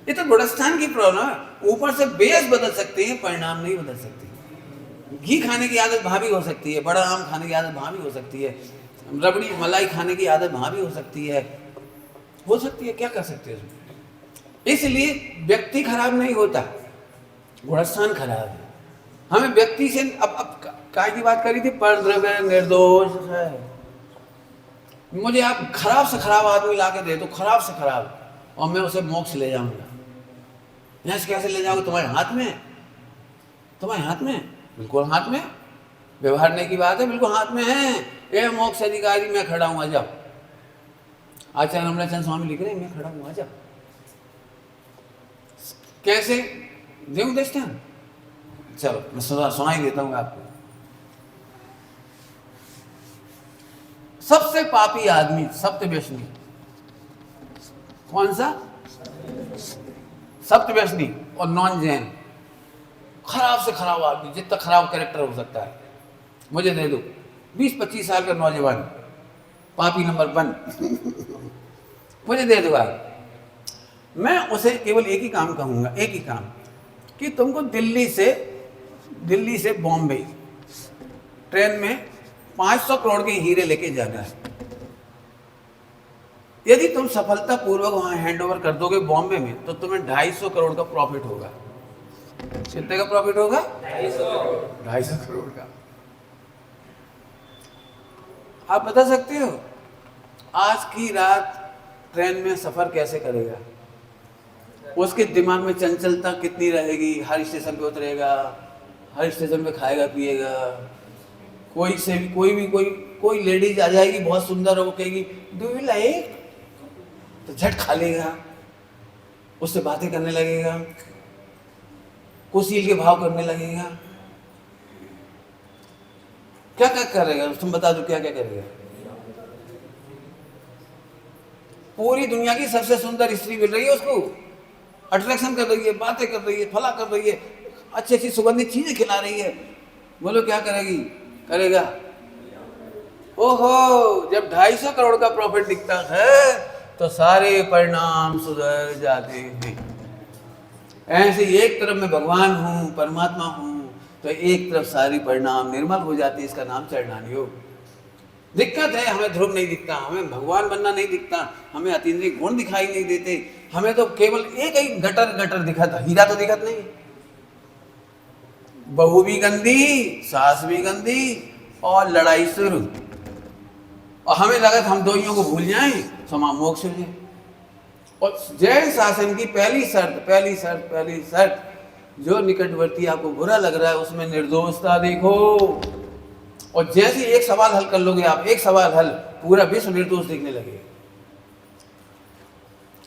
ये तो गुणस्थान की प्रॉब्लम है। ऊपर से बेस बदल सकते हैं, परिणाम नहीं बदल सकते। घी खाने की आदत वहां भी हो सकती है, बड़ा आम खाने की आदत वहां भी हो सकती है, रबड़ी मलाई खाने की आदत वहां भी हो सकती है, क्या कर सकते हैं उसमें। इसलिए व्यक्ति खराब नहीं होता, गुणस्थान खराब है। हमें व्यक्ति से अब काय की बात करी थी, पर निर्दोष है। मुझे आप खराब से खराब आदमी ला के दे दो, खराब से खराब, और मैं उसे मोक्ष ले जाऊंगा। यहां से कैसे ले जाओगे, तुम्हारे हाथ में, तुम्हारे हाथ में, बिल्कुल हाथ में। व्यवहारने की बात है, बिल्कुल हाथ में है। ये मोक्ष अधिकारी मैं खड़ा हूं, आ जाओ। आचार्य रमणाचंद स्वामी लिख रहे हैं मैं खड़ा हूं, आ जाओ। कैसे देव दृष्टान, चलो मैं सुनाई देता हूं आपको। सबसे पापी आदमी सप्तव्यसनी, कौन सा? सप्तव्यसनी और नॉन जैन, खराब से खराब आदमी, जितना खराब कैरेक्टर हो सकता है मुझे दे दो। 20-25 साल का नौजवान, पापी नंबर 1 मुझे दे दो आप। मैं उसे केवल एक ही काम कहूंगा, एक ही काम, कि तुमको दिल्ली से बॉम्बे ट्रेन में 500 करोड़ के हीरे लेके जाना है। यदि तुम सफलतापूर्वक वहां हैंडओवर कर दोगे बॉम्बे में, तो तुम्हें 250 करोड़ का प्रॉफिट होगा। कितने का प्रॉफिट होगा? 250 करोड़ का। आप बता सकते हो आज की रात ट्रेन में सफर कैसे करेगा? उसके दिमाग में चंचलता कितनी रहेगी? हर स्टेशन पे उतरेगा, हर स्टेशन पे खाएगा पिएगा। कोई लेडीज आ जाएगी बहुत सुंदर, वो कहेगी डू यू लाइक, तो झट खा लेगा, उससे बातें करने लगेगा, कुशील के भाव करने लगेगा। क्या क्या करेगा तुम बता दो, क्या क्या करेगा? पूरी दुनिया की सबसे सुंदर स्त्री मिल रही है उसको, अट्रैक्शन कर रही है, बातें कर रही है, फला कर रही है, अच्छी अच्छी सुगंधित चीजें खिला रही है। बोलो क्या करेगा? ओहो, जब 250 करोड़ का प्रॉफिट दिखता है तो सारे परिणाम सुधर जाते हैं। ऐसे एक तरफ मैं भगवान हूँ, परमात्मा हूँ, तो एक तरफ सारी परिणाम निर्मल हो जाती है। इसका नाम चरणान योग। दिक्कत है हमें ध्रुव नहीं दिखता, हमें भगवान बनना नहीं दिखता, हमें अतीन्द्रिय गुण दिखाई नहीं देते, हमें तो केवल एक ही गटर दिखता, हीरा तो दिखत नहीं। बहू भी गंदी, सास भी गंदी, और लड़ाई शुरू। और हमें लगा था हम दोइयों को भूल जाएं, समा मोक्ष हो जाए। और जैन शासन की पहली शर्त, जो निकटवर्ती आपको बुरा लग रहा है उसमें निर्दोषता देखो। और जैसे एक सवाल हल कर लोगे आप, एक सवाल हल, पूरा विश्व निर्दोष देखने लगे।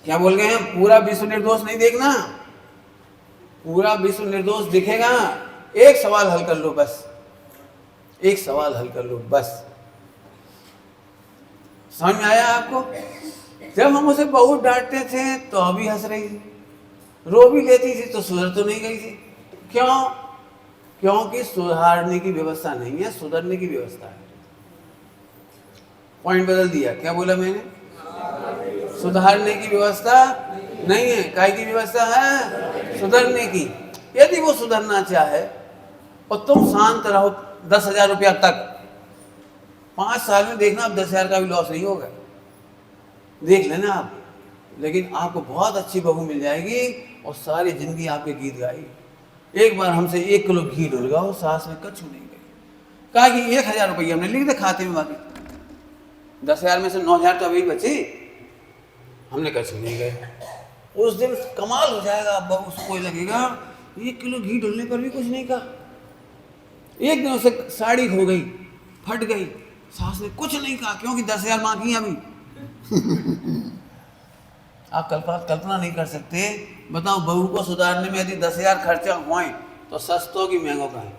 क्या बोल गए हैं? पूरा विश्व निर्दोष नहीं देखना, पूरा विश्व निर्दोष दिखेगा। एक सवाल हल कर लो बस, एक सवाल हल कर लो बस। समझ में आया आपको? जब हम उसे बहुत डांटते थे तो अभी हंस रही थी, रो भी लेती थी तो सुधर तो नहीं गई थी। क्यों? क्योंकि सुधारने की व्यवस्था नहीं है, सुधरने की व्यवस्था है। पॉइंट बदल दिया। क्या बोला मैंने? सुधारने की व्यवस्था नहीं है। काय की व्यवस्था है? सुधरने की। यदि वो सुधरना चाहे और तुम शांत रहो 10,000 रुपया तक, 5 साल में देखना अब 10,000 का भी लॉस नहीं होगा, देख लेना आप। लेकिन आपको बहुत अच्छी बहू मिल जाएगी और सारी जिंदगी आपके गीत गाएगी। एक बार हमसे 1 किलो घी डुल गया, सास में कछु नहीं गई। कहा कि 1,000 रुपये हमने लिख दे खाते में, बाकी 10,000 में से 9,000 तो अभी बची, हमने कछु नहीं गए। उस दिन कमाल हो जाएगा। अब उसको लगेगा 1 किलो घी डुलने पर भी कुछ नहीं कहा। एक दिन उसे साड़ी खो गई, फट गई, सास ने कुछ नहीं कहा क्योंकि 10,000 बाकी है अभी। आप कल्पना नहीं कर सकते। बताओ, बहू को सुधारने में यदि 10,000 खर्चा हुए तो सस्तों की महंगों का है।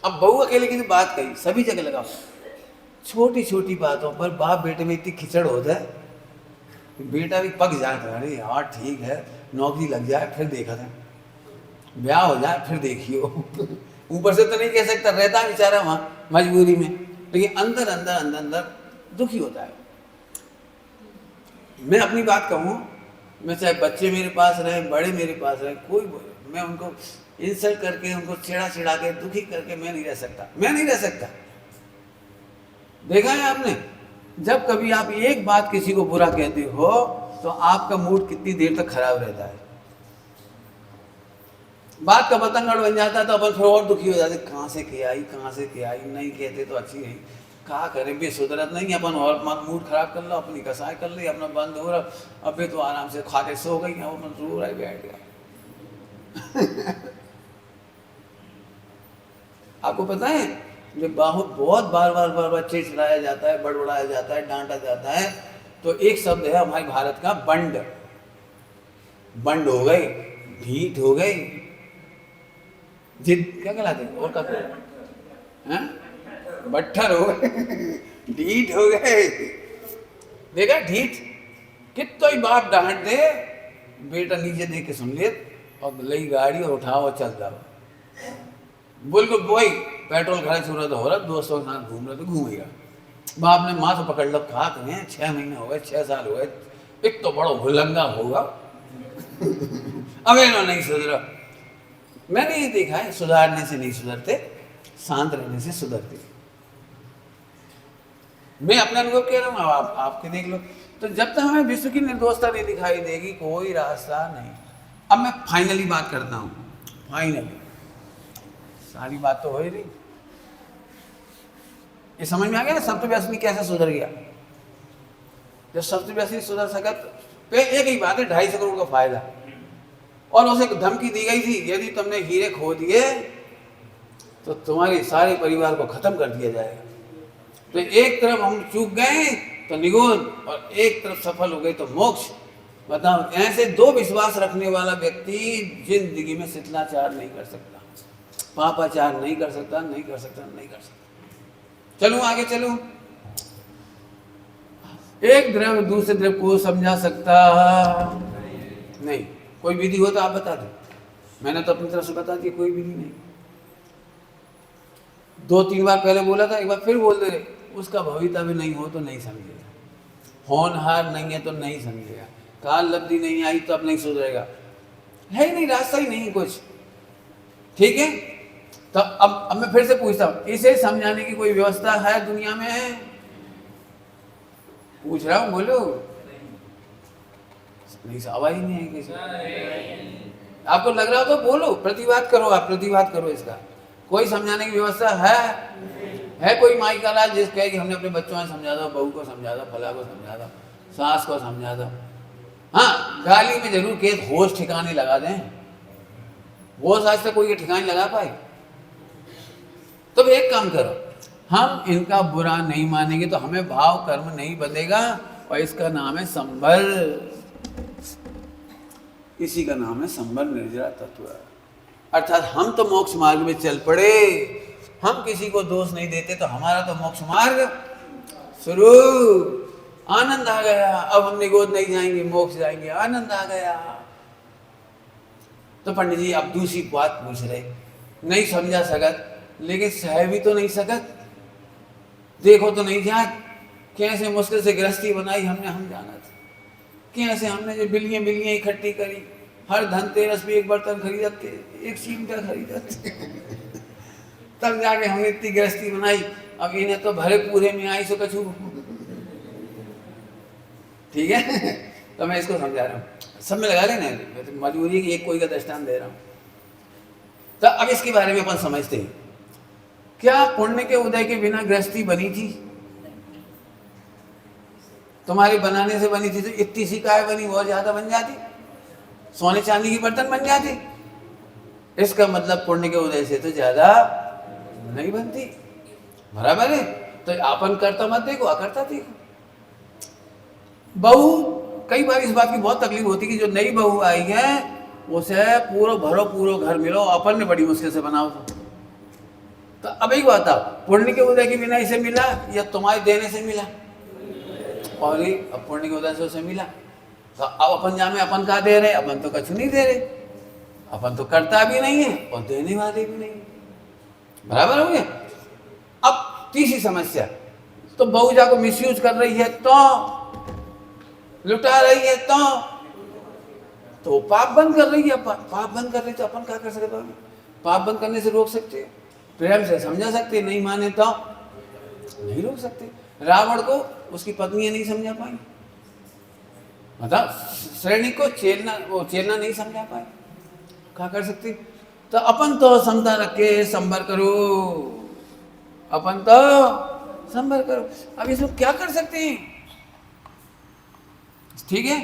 अब बहू अकेले की बात कही, सभी जगह लगाओ। छोटी छोटी बातों पर बाप बेटे में इतनी खिचड़ होता है, बेटा भी पक जाता है। अरे यार ठीक है, नौकरी लग जाए फिर देखा था, ब्याह हो जाए फिर देखियो। ऊपर से तो नहीं कह सकता, रहता बेचारा वहाँ मजबूरी में, लेकिन अंदर अंदर अंदर अंदर दुखी होता है। मैं अपनी बात कहूँ, मैं चाहे बच्चे मेरे पास रहे, बड़े मेरे पास रहे, कोई बोले, मैं उनको इंसल्ट करके, उनको चिढ़ा के, दुखी करके मैं नहीं रह सकता, मैं नहीं रह सकता। देखा है आपने, जब कभी आप एक बात किसी को बुरा कहते हो तो आपका मूड कितनी देर तक खराब रहता है। बात का बतंगड़ बन जाता है तो अपन फिर और दुखी हो जाते, कहाँ से क्या आई, कहाँ से क्या आई, नहीं कहते तो अच्छी नहीं, कहा करे बेसुधरत नहीं, अपन और मूड खराब कर लो, अपनी कसाई कर ली, अपना बंद हो रहा, अबे तो आराम से खा के सो गई, अपन रो रहा बैठ गया। आपको पता है, जब बहुत बार चिढ़ाया जाता है, बड़बड़ाया जाता है, डांटा जाता है, तो एक शब्द है हमारे भारत का, बंड। बंड हो गई, ढीठ हो गई, जिद क्या कहलाते हैं और क्या, बट्ठर हो गए, ढीठ हो गए। देखा ढीठ, कितना ही बाप डांट दे, बेटा नीचे देख के सुन ले और लई गाड़ी और उठाओ और चल जाओ। बिल्कुल वही पेट्रोल खर्च हो रहा तो हो रहा, दोस्तों के साथ घूम रहे तो घूमेगा। बाप ने माँ तो पकड़ लो, खा करें 6 महीने हो गए, 6 साल हो गए, एक तो बड़ा भुलंगा होगा। अब इन्होंने नहीं सुधरा। मैंने ये देखा है, सुधारने से नहीं सुधरते, शांत रहने से सुधरते। मैं अपना अनुभव कह रहा हूँ, आपके देख लो। तो जब तक हमें विश्व की निर्दोषता नहीं दिखाई देगी, कोई रास्ता नहीं। अब मैं फाइनली बात करता हूँ, फाइनली, सारी बात तो हो ही नहीं। ये समझ में आ गया ना सप्तव्यसनी कैसे सुधर गया। जब सप्तव्यसनी सुधर सका तो एक ही बात है, 250 करोड़ का फायदा। और उसे धमकी दी गई थी, यदि तुमने हीरे खो दिए तो तुम्हारे सारे परिवार को खत्म कर दिया जाएगा। तो एक तरफ हम चूक गए तो निगोद, और एक तरफ सफल हो गए तो मोक्ष। बताओ, ऐसे दो विश्वास रखने वाला व्यक्ति जिंदगी में शिथिलाचार नहीं कर सकता, पापाचार नहीं कर सकता, नहीं कर सकता, नहीं कर सकता। चलूं आगे, चलूं। एक द्रव्य दूसरे द्रव्य को समझा सकता नहीं। कोई विधि हो तो आप बता दो, मैंने तो अपनी तरफ से बता दी, कोई विधि नहीं। 2-3 बार पहले बोला था, एक बार फिर बोल दे, उसका भविता भी नहीं हो तो नहीं समझेगा, होनहार नहीं है तो नहीं समझेगा, काल लब्धि नहीं आई तो अब नहीं सुधरेगा, है ही नहीं, रास्ता ही नहीं कुछ। ठीक है, तो अब मैं फिर से पूछता हूँ, इसे समझाने की कोई व्यवस्था है दुनिया में? पूछ रहा हूँ, बोलो। नहीं, आवाज ही नहीं है किसी। आपको लग रहा हो तो बोलो, प्रतिवाद करो, आप प्रतिवाद करो इसका। कोई समझाने की व्यवस्था है कोई माई का लाल जिस कहे कि हमने अपने बच्चों में समझा दो, बहू को समझा दो, फला को समझा दो, सास को समझा दो। हाँ, गाली में जरूर के होश ठिकाने लगा दें, होश आज तक कोई ठिकाने लगा पाए? तो एक काम करो, हम इनका बुरा नहीं मानेंगे तो हमें भाव कर्म नहीं बंधेगा, और इसका नाम है संभल। इसी का नाम है संबर निर्जरा तत्व। अर्थात हम तो मोक्ष मार्ग में चल पड़े, हम किसी को दोष नहीं देते, तो हमारा तो मोक्ष मार्ग शुरू। आनंद आ गया, अब हम निगोद नहीं जाएंगे, मोक्ष जाएंगे, आनंद आ गया। तो पंडित जी अब दूसरी बात पूछ रहे, नहीं समझा सकत, लेकिन सह भी तो नहीं सकत, देखो तो नहीं जात कैसे मुश्किल से गृहस्थी बनाई हमने, हम जाना था कैसे हमने जो बिलियां बिलियां इकट्ठी करी, हर धनतेरस पे एक बर्तन खरीदा, एक चिमटा खरीदा तब जाके हमने इतनी गृहस्थी बनाई। अब इन्हें तो भरे पूरे में आई सो कछू, ठीक है। तो मैं इसको समझा रहा हूँ, सब में लगा लेना, मैं तो मजबूरी की एक कोई का दृष्टांत दे रहा हूँ। तो अब इसके बारे में अपन समझते हैं, क्या पुण्य के उदय के बिना गृहस्थी बनी थी? तुम्हारे बनाने से बनी थी तो इतनी सी काय बनी, बहुत ज्यादा बन जाती, सोने चांदी की बर्तन बन जाती। इसका मतलब पुण्य के उदय से तो ज्यादा नहीं बनती, बराबर है। तो अपन करता मत देखो, अकर्ता देखो। बहू, कई बार इस बात की बहुत तकलीफ होती कि जो नई बहू आई है उसे पूरा भरो पूरा घर मिलो, अपन ने बड़ी मुश्किल से बनाओ। तो अब एक बात, पुण्य के उदय के बिना इसे मिला या तुम्हारे देने से मिला? और अब पुण्य के उदय से उसे मिला। तो अब अपन जामे अपन का दे रहे, अपन तो कुछ नहीं दे रहे, अपन तो करता भी नहीं है और देने वाले भी नहीं, बराबर हो गया। अब तीसरी समस्या, तो बहू जा को मिसयूज कर रही है, तो लुटा रही है, तो पाप बंद कर रही है। पाप बंद कर रही तो अपन क्या कर सकते हैं? पाप बंद करने से रोक सकते हैं, प्रेम से समझा सकते, नहीं माने तो नहीं रोक सकते। रावण को उसकी पत्नी नहीं समझा पाई, मतलब श्रेणी को चेलना नहीं समझा पाए, क्या कर सकते? तो अपन तो समता रख के संबर करो, अपन तो संबर करो। अब इसमें क्या कर सकते हैं? ठीक है,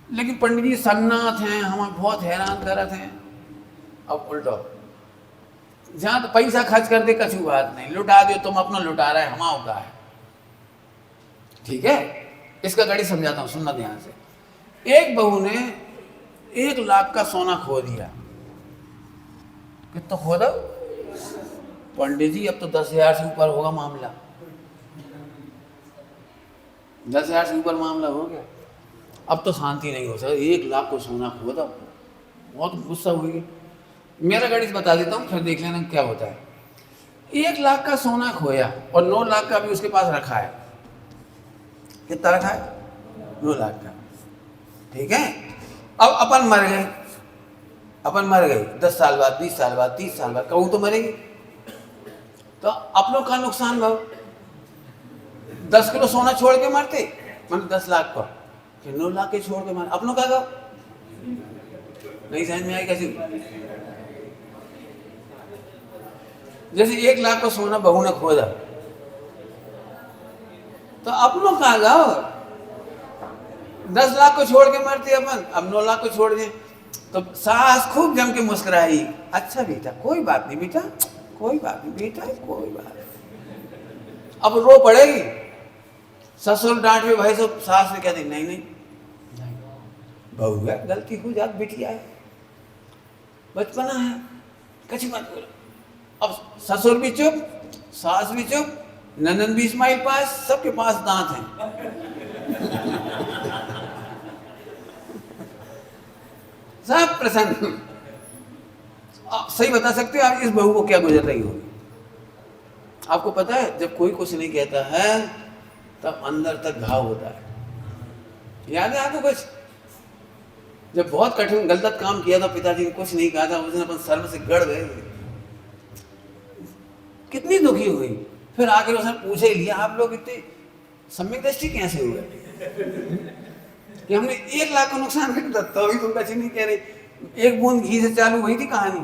लेकिन पंडित जी सन्नाथ हैं, हम बहुत हैरान करत हैं। अब उल्टो, जहां तो पैसा खर्च कर दे कछु बात नहीं, लुटा दो, तुम अपना लुटा रहे, हमारा का है, ठीक है। इसका गणित समझाता हूं, सुनना ध्यान से। एक बहू ने 1 लाख का सोना खो दिया। कितना खो दो पंडित जी? अब तो 10,000 से ऊपर होगा मामला, 10,000 से ऊपर मामला हो गया। अब तो शांति नहीं हो सकती, 1 लाख को सोना खो दो, बहुत गुस्सा हुई। मेरा गणित बता देता हूँ, फिर देख लेना क्या होता है। 1 लाख का सोना खोया और 9 लाख का भी उसके पास रखा है। कितना रखा है? 9 लाख का, ठीक है। अब अपन मर गए, अपन मर गए 10 साल बाद, 20 साल बाद, 30 साल बाद, कहूँ तो मरेगी, तो अपनों का नुकसान भाव। 10 किलो सोना छोड़ के मरते, मतलब 10 लाख का, फिर 9 लाख के छोड़ के मर, अपनों का गाँव नहीं समझ में आई कैसी? जैसे 1 लाख का सोना बहू ने खोदा, तो अपनों का गाँव 10 लाख को छोड़ के मरते अपन, अब 9 लाख को छोड़ दें। तो सास खूब जम के मुस्कुराई, अच्छा बेटा कोई बात नहीं, बेटा कोई बात नहीं, बेटा कोई बात नहीं। अब रो पड़ेगी, ससुर डांटे, भाई सब, सास ने कहती नहीं नहीं बहू है, गलती हो जाती, बिटिया है, बचपना है, कच्ची मत बोलो। अब ससुर भी चुप, सास भी चुप, ननद भी स्माइल पास, सबके पास दांत हैं सब प्रसन्न। आप सही बता सकते हो आप इस बहू को क्या गुजर रही होगी? आपको पता है, जब कोई कुछ नहीं कहता है तब अंदर तक घाव होता है। याद है आपको कुछ? जब बहुत कठिन गलत काम किया था, पिताजी ने कुछ नहीं कहा था, उसने अपन सर्व से गड़ गए, कितनी दुखी हुई। फिर आकर उसने पूछे ही लिया, आप लोग इतने सम्यक दृष्टि कैसे हुए कि हमने 1 लाख का नुकसान कर दिया, तो अभी तुम कुछ नहीं कह रहे। 1 बूंद घी से चालू हुई थी कहानी,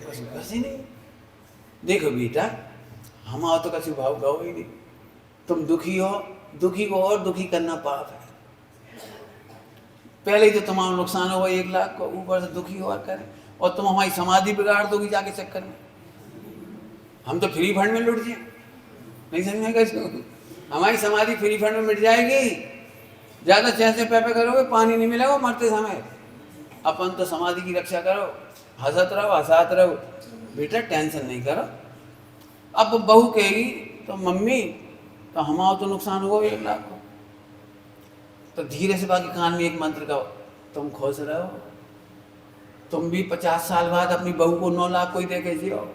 कुछ नहीं। देखो बेटा, हम आओ तो कछु भाव गाओ ही नहीं, तुम दुखी हो, दुखी को और दुखी करना पाप है। पहले ही तो तुम्हारा नुकसान हुआ 1 लाख को, ऊपर से दुखी और करें, और तुम हमारी समाधि बिगाड़ दोगी जाके चक्कर में। हम तो फ्री फंड में लुट जाए, नहीं समझ में कैसे? हमारी समाधि फ्री फंड में मिट जाएगी, ज़्यादा चह से पे करोगे पानी नहीं मिलेगा मरते समय। अपन तो समाधि की रक्षा करो, हंसत रहो हंसात रहो, बेटा टेंशन नहीं करो। अब बहू कहेगी तो मम्मी तो हमारा तो नुकसान हुआ 1 लाख को, तो धीरे से बाकी कान में एक मंत्र कहो, तुम खुश रहो, तुम भी 50 साल बाद अपनी बहू को 9 लाख को ही दे के जियो।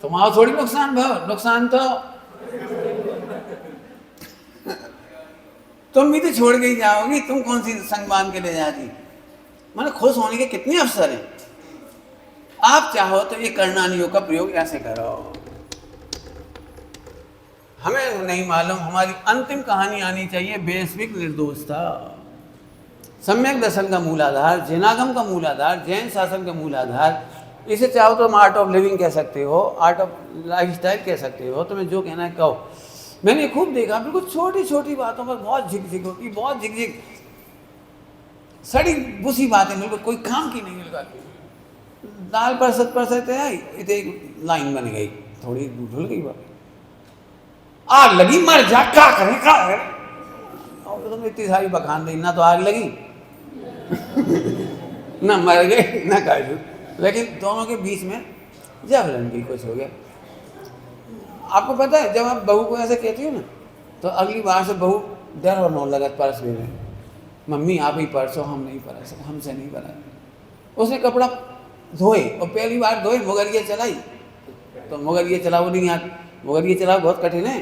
तुम्हारा थोड़ी नुकसान भाव, नुकसान तो तुम भी तो छोड़ के ही जाओगी, तुम कौन सी संग बांध के ले जाती। मैंने खुश होने के कितने अवसर हैं। आप चाहो तो ये करणानियों का प्रयोग ऐसे करो। हमें नहीं मालूम, हमारी अंतिम कहानी आनी चाहिए वैश्विक निर्दोषता। सम्यक दर्शन का मूलाधार, जैनागम का मूलाधार, जैन शासन का मूलाधार, इसे चाहो तो आर्ट ऑफ लिविंग कह सकते हो, आर्ट ऑफ लाइफस्टाइल कह सकते हो, तुम्हें जो कहना है कहो। मैंने खूब देखा, बिल्कुल छोटी छोटी बातों पर बहुत झिकझिक होती, बहुत झिकझिक, सड़ी बुसी बातें, बिल्कुल कोई काम की नहीं। बिल्कुल दाल परसत आई, इतने लाइन बन गई, थोड़ी ढुल गई बात, आग लगी मर जा, क्या करें क्या करें। और तुम इतनी सारी बखान दी, ना तो आग लगी ना मर गए ना काटू, लेकिन दोनों के बीच में जबरन भी कुछ हो गया। आपको पता है जब आप बहू को ऐसे कहती हो ना, तो अगली बार से बहू डर और नौ लगत परस में, मम्मी आप ही परसो, हम नहीं परस, हमसे नहीं बना। उसने कपड़ा धोए और पहली बार धोए, मुगरिया चलाई, तो मुगरिया चलाओ नहीं आती, मुगरिया चलाओ बहुत कठिन है।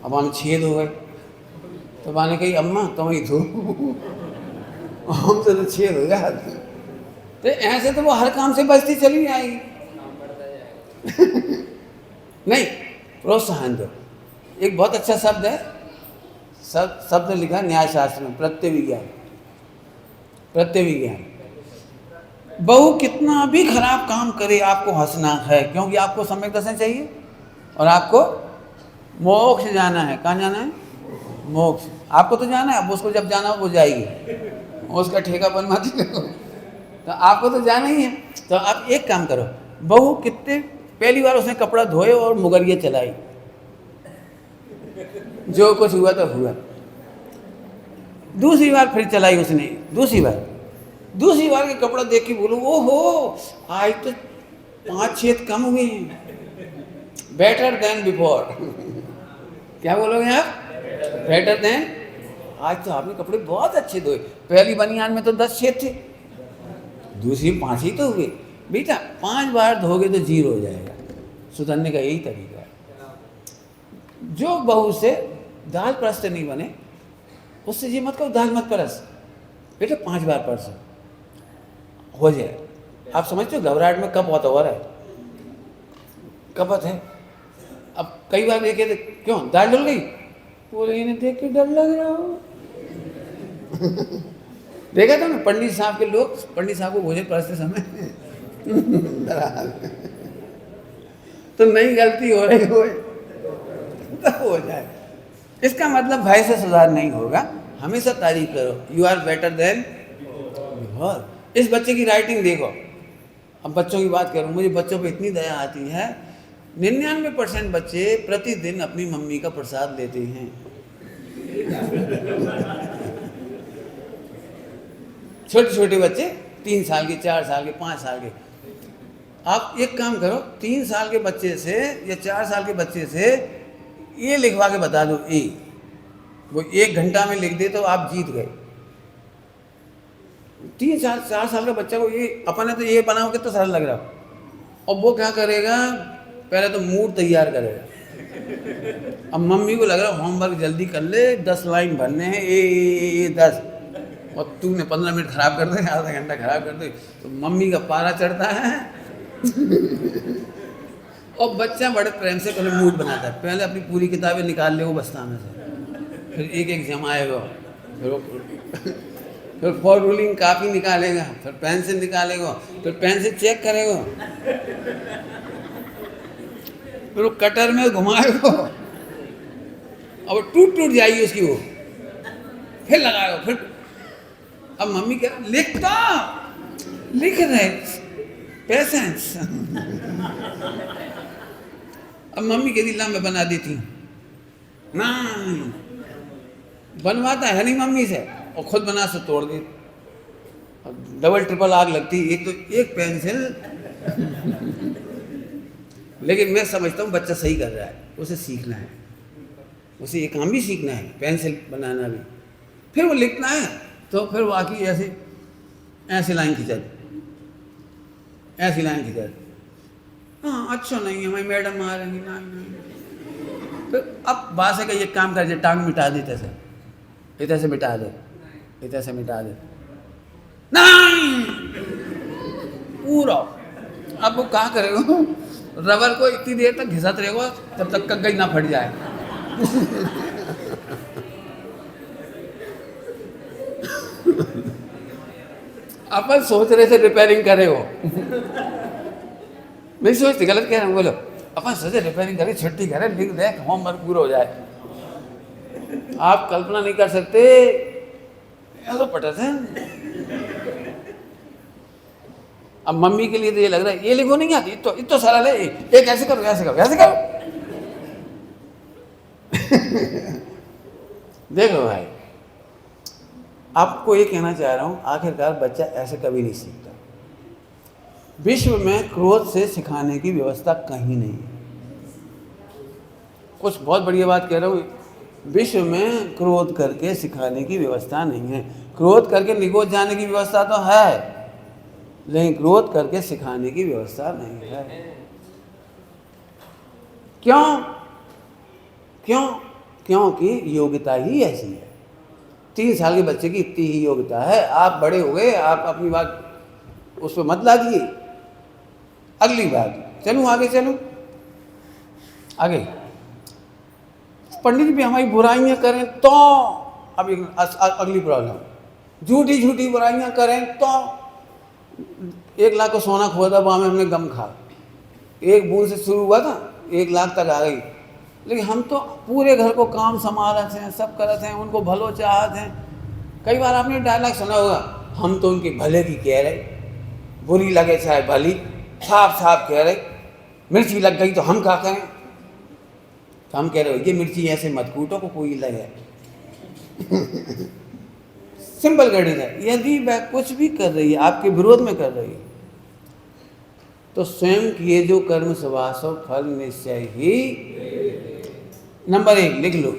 अब हम छेद हो गए, तो मैंने कही अम्मा तुम ही धो, हमसे तो छेद हो गया। तो ऐसे तो वो हर काम से बचती चली आएगी। नहीं, प्रोत्साहन दो। एक बहुत अच्छा शब्द है, शब्द लिखा न्याय शास्त्र में, प्रत्यविज्ञान। प्रत्यविज्ञान, बहू कितना भी खराब काम करे आपको हंसना है, क्योंकि आपको सम्यक दर्शन चाहिए और आपको मोक्ष जाना है। कहाँ जाना है? मोक्ष। आपको तो जाना है, अब उसको जब जाना हो वो जाएगी, उसका ठेका बनवाती हो, तो आपको तो जाना ही है। तो आप एक काम करो, बहू कितने पहली बार उसने कपड़ा धोए और मुगरिया चलाई, जो कुछ हुआ तो हुआ। दूसरी बार फिर चलाई उसने, दूसरी बार के कपड़ा देख के बोलो ओहो आज तो 5 छेद कम हुए हैं, बेटर देन बिफोर। क्या बोलोगे आप? बेटर देन, आज तो आपने कपड़े बहुत अच्छे धोए, पहली बनियान में तो 10 छेद थे, दूसरी 5 ही तो हुए। बेटा 5 बार धोगे तो 0 हो जाएगा। सुधरने का यही तरीका है। जो बहू से दाल परसते नहीं बने, उससे ये मत कहो दाल मत परस, बेटा 5 बार परस हो जाए। आप समझते हो घबराहट में कब होता हो रहा है, कपत है। अब कई बार देखे थे, क्यों दाल डल गई, बोले इन्हें देख के डर लग रहा हो। देखा था ना पंडित साहब के लोग, पंडित साहब को भोजन परसते समय तो नई गलती हो रही हो तो हो जाए। इसका मतलब भय से सुधार नहीं होगा, हमेशा तारीफ करो, you are better than before. इस बच्चे की राइटिंग देखो। अब बच्चों की बात करूं, मुझे बच्चों पे इतनी दया आती है। 99% बच्चे प्रतिदिन अपनी मम्मी का प्रसाद लेते हैं। छोटे छोटे बच्चे, 3 साल के, 4 साल के, 5 साल के। आप एक काम करो, 3 साल के बच्चे से या 4 साल के बच्चे से ये लिखवा के बता दो, वो 1 घंटा में लिख दे तो आप जीत गए। 3-4 साल का बच्चा को ये अपने तो ये बनाओ कितना सरल लग रहा, और वो क्या करेगा, पहले तो मूड तैयार करेगा। अब मम्मी को लग रहा होमवर्क जल्दी कर ले, 10 लाइन भरने हैं, ए 10, और तूने 15 मिनट खराब कर दे, आधा घंटा खराब कर दे, तो मम्मी का पारा चढ़ता है। और बच्चा बड़े प्रेम से पहले मूड बनाता है, पहले अपनी पूरी किताबें निकाल ले वो बस्ताने से, फिर एक एक जमाएगा, फिर फॉर रूलिंग कापी निकालेगा, फिर पेंसिल निकालेगा, फिर पेंसिल चेक करेगा, फिर वो कटर में घुमाएगा, अब टूट जाएगी उसकी वो, फिर लगाएगा, फिर अब मम्मी क्या लिख रहे पेशेंस। अब मम्मी कहती ला मैं बना देती हूँ, नहीं, बनवाता है नहीं मम्मी से और खुद बना से तोड़ दे, डबल ट्रिपल आग लगती। एक तो एक पेंसिल लेकिन मैं समझता हूँ बच्चा सही कर रहा है, उसे सीखना है, उसे ये काम भी सीखना है, पेंसिल बनाना भी। फिर वो लिखना है तो फिर वो आके ऐसे ऐसी लाइन खिंचा दे, ऐसी लाइन खिंचा दे, हाँ अच्छा नहीं है, मैं मैडम मारेंगी, नहीं। फिर अब बात है कि ये काम कर, टांग मिटा दे, इधर से मिटा दे, इधर से मिटा दे, नहीं पूरा। अब वो क्या करेगा, रबर को इतनी देर तक घिसत रहेगा तब तक कगई ना फट जाए। अपन सोच रहे थे रिपेयरिंग करे हो, नहीं सोचते, गलत कह रहे हैं, बोलो अपन सोचे रिपेयरिंग करे, छुट्टी करे, लिख दे, होमवर्क पूरा हो जाए। आप कल्पना नहीं कर सकते, ऐसा पटा था। अब मम्मी के लिए तो ये लग रहा है ये लिखो नहीं आती, इतो सारा ले, एक ऐसे करो, ऐसे करो, ऐसे करो। देखो भाई, आपको ये कहना चाह रहा हूँ, आखिरकार बच्चा ऐसे कभी नहीं सीखता। विश्व में क्रोध से सिखाने की व्यवस्था कहीं नहीं है। कुछ बहुत बढ़िया बात कह रहा हूँ, विश्व में क्रोध करके सिखाने की व्यवस्था नहीं है। क्रोध करके निगोच जाने की व्यवस्था तो है, लेकिन क्रोध करके सिखाने की व्यवस्था नहीं है। क्यों? क्यों? क्योंकि योग्यता ही ऐसी है। 3 साल के बच्चे की इतनी ही योग्यता है। आप बड़े हो गए, आप अपनी बात उस पर मत लादिए। अगली बात, चलूँ आगे, चलूँ आगे। पंडित भी हमारी बुराइयां करें तो, अब अगली प्रॉब्लम, झूठी झूठी बुराइयां करें तो 1 लाख को सोना खोदा, वहाँ में हमने गम खा, 1 बूंद से शुरू हुआ था 1 लाख तक आ गई। लेकिन हम तो पूरे घर को काम संभालते हैं, सब करते हैं, उनको भलो चाहते हैं। कई बार आपने डायलॉग सुना होगा, हम तो उनके भले की कह रहे, बुरी लगे चाहे भली, साफ साफ कह रहे, मिर्ची लग गई तो हम क्या करें। तो हम कह रहे हो ये मिर्ची ऐसे मत कूटो को कोई लगे। सिंपल गणित है। यदि वह कुछ भी कर रही है, आपके विरोध में कर रही है, तो स्वयं किए जो कर्म सुभासो फल निश्चय ही। नंबर 1 लिख लो,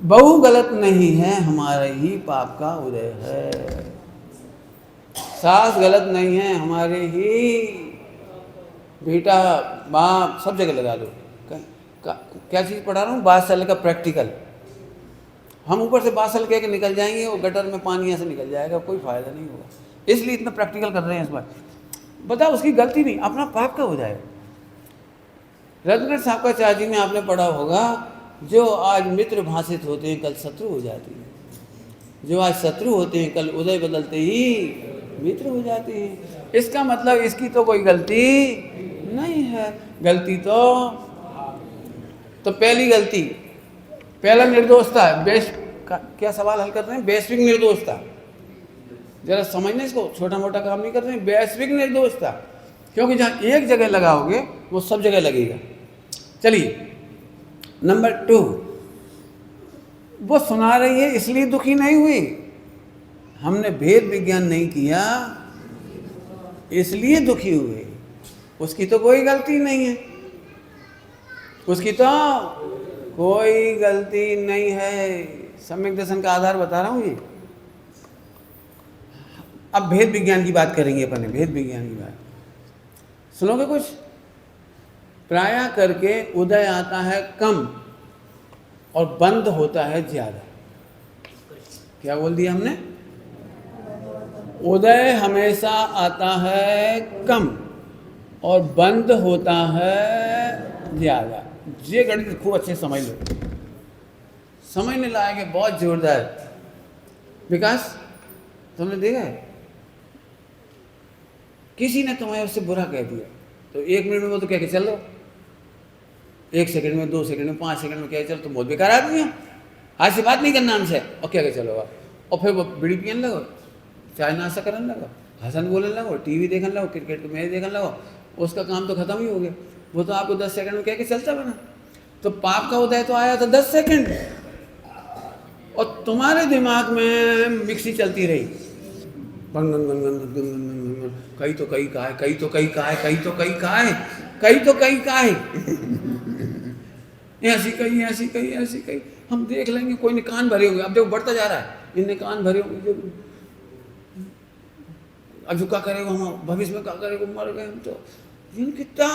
बहु गलत नहीं है, हमारा ही पाप का उदय है। सास गलत नहीं है, हमारे ही बेटा बाप सब जगह लगा दो। क्या चीज़ पढ़ा रहा हूँ, बादशाह का प्रैक्टिकल। हम ऊपर से बादशाह कह के निकल जाएंगे और गटर में पानी ऐसे निकल जाएगा, कोई फायदा नहीं होगा। इसलिए इतना प्रैक्टिकल कर रहे हैं इस बार। बताओ, उसकी गलती नहीं, अपना पाप का हो जाएगा। रत्नगढ़ साहब का चार्जी में आपने पढ़ा होगा, जो आज मित्र भाषित होते हैं कल शत्रु हो जाते हैं, जो आज शत्रु होते हैं कल उदय बदलते ही मित्र हो जाते हैं। इसका मतलब इसकी तो कोई गलती नहीं है। गलती तो पहली गलती, पहला निर्दोषता है। क्या सवाल हल कर रहे हैं? वैश्विक निर्दोषता। जरा समझने इसको, छोटा मोटा काम नहीं कर रहे हैं, वैश्विक निर्दोषता। क्योंकि जहाँ एक जगह लगाओगे वो सब जगह लगेगा। चलिए नंबर 2, वो सुना रही है इसलिए दुखी नहीं हुई, हमने भेद विज्ञान नहीं किया इसलिए दुखी हुए। उसकी तो कोई गलती नहीं है, उसकी तो कोई गलती नहीं है। सम्यक दर्शन का आधार बता रहा हूँ ये। अब भेद विज्ञान की बात करेंगे अपन, भेद विज्ञान की बात सुनोगे कुछ? प्रायः करके उदय आता है कम और बंद होता है ज्यादा। क्या बोल दिया हमने? उदय हमेशा आता है कम और बंद होता है ज्यादा। ये गणित खूब अच्छे समझ लो, समझने लायक है, बहुत जोरदार। विकास, तुमने देखा है किसी ने तुम्हें उससे बुरा कह दिया तो 1 मिनट में वो तो कह के चल लो, 1 सेकंड में, 2 सेकंड में, 5 सेकंड में कह के चलो, तुम बहुत बेकार आदमी हो, आज से बात नहीं करना हमसे, और क्या कह चलो। और फिर वो बीड़ी पीने लगो, चाय नाश्ता करने लगो, हसन बोलने लगो, टीवी देखने लगो, क्रिकेट को मैच देखने लगो, उसका काम तो खत्म ही हो गया। वो तो आपको 10 सेकंड में कह के चलता बना। तो पाप का उदय तो आया था 10 सेकंड, और तुम्हारे दिमाग में मिक्सी चलती रही, gun gun gun gun gun gun gun gun, कहीं तो कहीं का है, कहीं तो कहीं का है, कहीं तो कहीं का है, कहीं तो कहीं का है, ऐसी कहीं ऐसी कहीं ऐसी कहीं, हम देख लेंगे, कोई ने कान भरे होंगे, अब देखो बढ़ता जा रहा है, इनने कान भरे होंगे, अब जो क्या करेगा, हम भविष्य में क्या करेगा, मर गए हम तो, कितना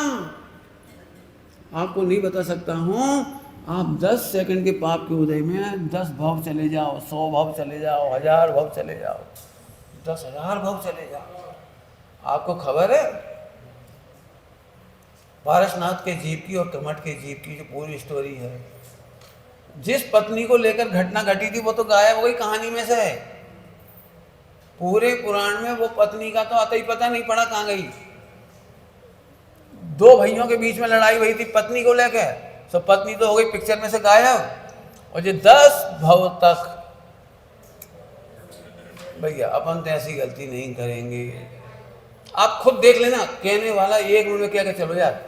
आपको नहीं बता सकता हूँ। आप 10 सेकंड के पाप के उदय में 10 भव चले जाओ, 100 भव चले जाओ, 1000 भव चले जाओ, 10,000 भव चले जाओ। आपको खबर है पारसनाथ के जीव की और कमठ के जीव की जो पूरी स्टोरी है, जिस पत्नी को लेकर घटना घटी थी वो तो गायब हो गई कहानी में से, पूरे पुराण में वो पत्नी का तो आता ही पता नहीं पड़ा कहाँ गई। 2 भाइयों के बीच में लड़ाई हुई थी पत्नी को लेकर, तो पत्नी तो हो गई पिक्चर में से गायब, और ये 10 भव तक, भैया अपन तो ऐसी गलती नहीं करेंगे। आप खुद देख लेना, कहने वाला 1 मिनट में क्या कह, चलो यार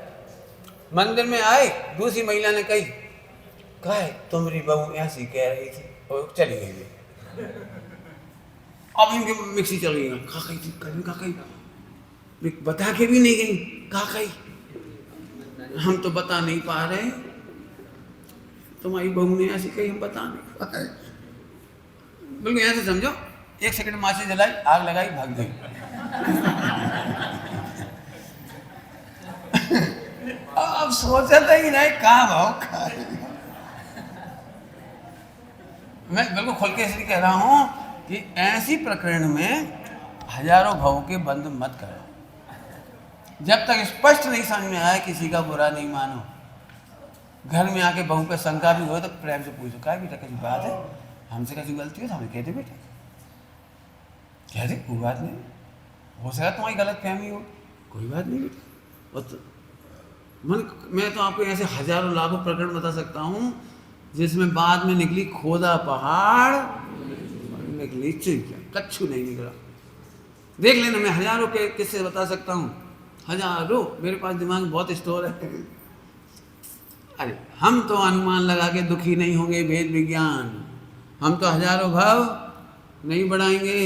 मंदिर में आए, दूसरी महिला ने कही कहे तुम्हारी बहू ऐसी कह रही थी, और चली गई। अब इनकी मिक्सी चल गई, कहा कही थी, कहा कही, बता के भी नहीं गई, कहा कही, हम तो बता नहीं पा रहे, तुम्हारी बहू ने ऐसी कही, हम बता नहीं पा रहे। बिल्कुल यहाँ से समझो, 1 सेकंड माचिस जलाई, आग लगाई, भाग गई। अब सोचा ही नहीं कहाँ भाव। मैं बिल्कुल खुल के इसलिए कह रहा हूँ कि ऐसी प्रकरण में हजारों भावों के बंद मत करो, जब तक स्पष्ट नहीं समझ में आए किसी का बुरा नहीं मानो। घर में आके बहू पे शंका भी हो तो प्रेम से पूछो, क्या बेटा कैसी बात है, हमसे कैसी गलती हो तो हमें कहते बेटा, कह दे कोई बात नहीं, हो सकता तुम्हारी गलत फहमी हो, कोई बात नहीं बेटा। और तो, मैं तो आपको ऐसे हजारों लाखों प्रकरण बता सकता हूँ जिसमें बाद में निकली खोदा पहाड़, निकली चिड़िया, कच्छू नहीं निकला। देख लेना, मैं हजारों के किस्से बता सकता हूँ, हजारों, मेरे पास दिमाग में बहुत स्टोर है। अरे हम तो अनुमान लगा के दुखी नहीं होंगे, भेद विज्ञान, हम तो हजारों भाव नहीं बढ़ाएंगे।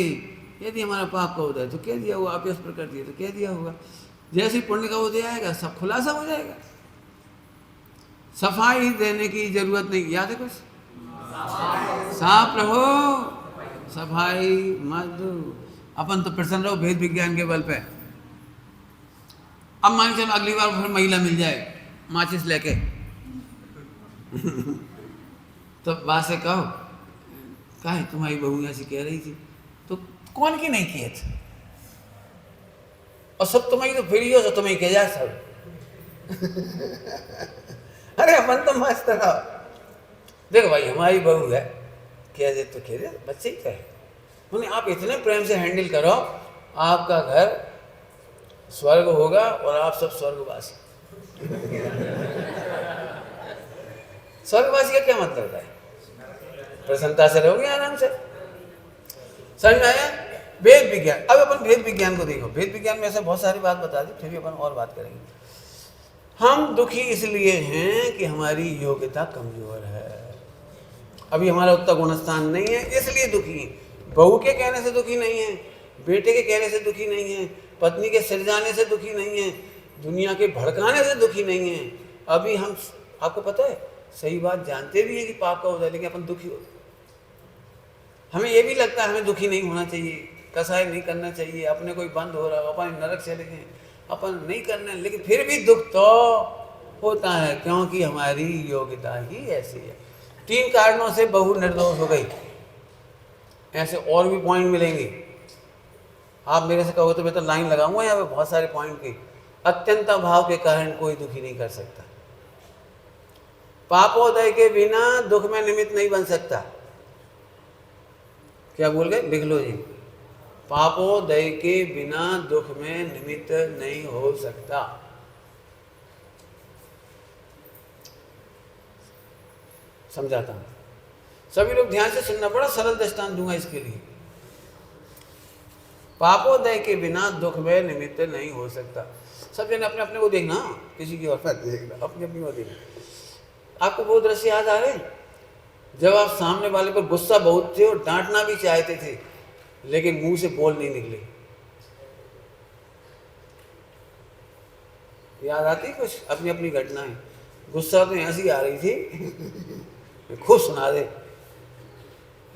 यदि हमारा पाप का उदय तो कह दिया होगा, आप इस पर कर दिए तो कह दिया होगा, जैसे पुण्य का उदय आएगा सब खुलासा हो जाएगा। सफाई देने की जरूरत नहीं, याद है कुछ, साफ रहो, सफाई मत दो। अपन तो प्रसन्न रहो भेद विज्ञान के बल पे। अब मान चलो अगली बार फिर महिला मिल जाए माचिस लेके तो बात से कहो, काहे तुम्हारी बहू ऐसी कह रही थी, तो कौन की नहीं किए थे, और सब तुम्हारी तो फिर ही हो, तो तुम्हें कह जाए सब। अरे अपन तो मस्त रहो, देखो भाई हमारी बहू है, कह दे तो कह दे, बच्चे ही कहे, उन्हें आप इतने प्रेम से हैंडल करो, आपका घर स्वर्ग होगा और आप सब स्वर्गवासी। स्वर्गवासी का क्या मतलब है, प्रसन्नता से रहोगे आराम से। समझ में आया? वेद विज्ञान, अब अपन वेद विज्ञान को देखो, वेद विज्ञान में ऐसे बहुत सारी बात बता दी, फिर भी अपन और बात करेंगे। हम दुखी इसलिए हैं कि हमारी योग्यता कमजोर है, अभी हमारा उतना गुणस्थान नहीं है, इसलिए दुखी हैं। बहू के कहने से दुखी नहीं है, बेटे के कहने से दुखी नहीं है, पत्नी के सिर जाने से दुखी नहीं है, दुनिया के भड़काने से दुखी नहीं है। अभी हम, आपको पता है, सही बात जानते भी हैं कि पाप का उदय, लेकिन अपन दुखी होते, हमें ये भी लगता है हमें दुखी नहीं होना चाहिए, कसाई नहीं करना चाहिए, अपने कोई बंद हो रहा है, अपन नरक चले गए, अपन नहीं करना, लेकिन फिर भी दुख तो होता है, क्योंकि हमारी योग्यता ही ऐसी है। 3 कारणों से बहू निर्दोष हो गई, ऐसे और भी पॉइंट मिलेंगे, आप मेरे से कहो तो मैं तो लाइन लगाऊंगा यहाँ पे बहुत सारे पॉइंट की। अत्यंत भाव के कारण कोई दुखी नहीं कर सकता, पापोदय के बिना दुख में निमित्त नहीं बन सकता। क्या बोल गए, लिख लो जी, पापोदय के बिना दुख में निमित्त नहीं हो सकता। समझाता हूं, सभी लोग ध्यान से सुनना, बड़ा सरल दृष्टांत दूंगा इसके लिए। पापोदय के बिना दुख में निमित्त नहीं हो सकता। सब जन अपने अपने को देखना, किसी की और मत देखना, अपने अपनी को देखना। आपको वो दृश्य याद आ रहे हैं जब आप सामने वाले पर गुस्सा बहुत थे और डांटना भी चाहते थे लेकिन मुंह से बोल नहीं निकले? याद आती कुछ अपनी अपनी घटनाएं? गुस्सा तो ऐसी आ रही थी खुद सुना दे,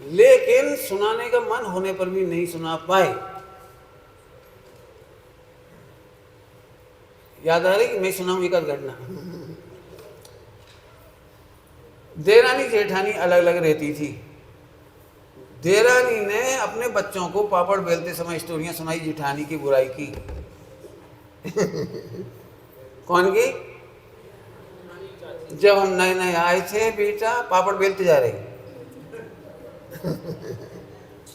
लेकिन सुनाने का मन होने पर भी नहीं सुना पाए। याद आ रही कि मैं सुनाऊं एक आध घटना? देरानी जेठानी अलग अलग रहती थी। देरानी ने अपने बच्चों को पापड़ बेलते समय स्टोरियां सुनाई जेठानी की बुराई की। कौन की? जब हम नए नए आए थे बेटा, पापड़ बेलते जा रहे,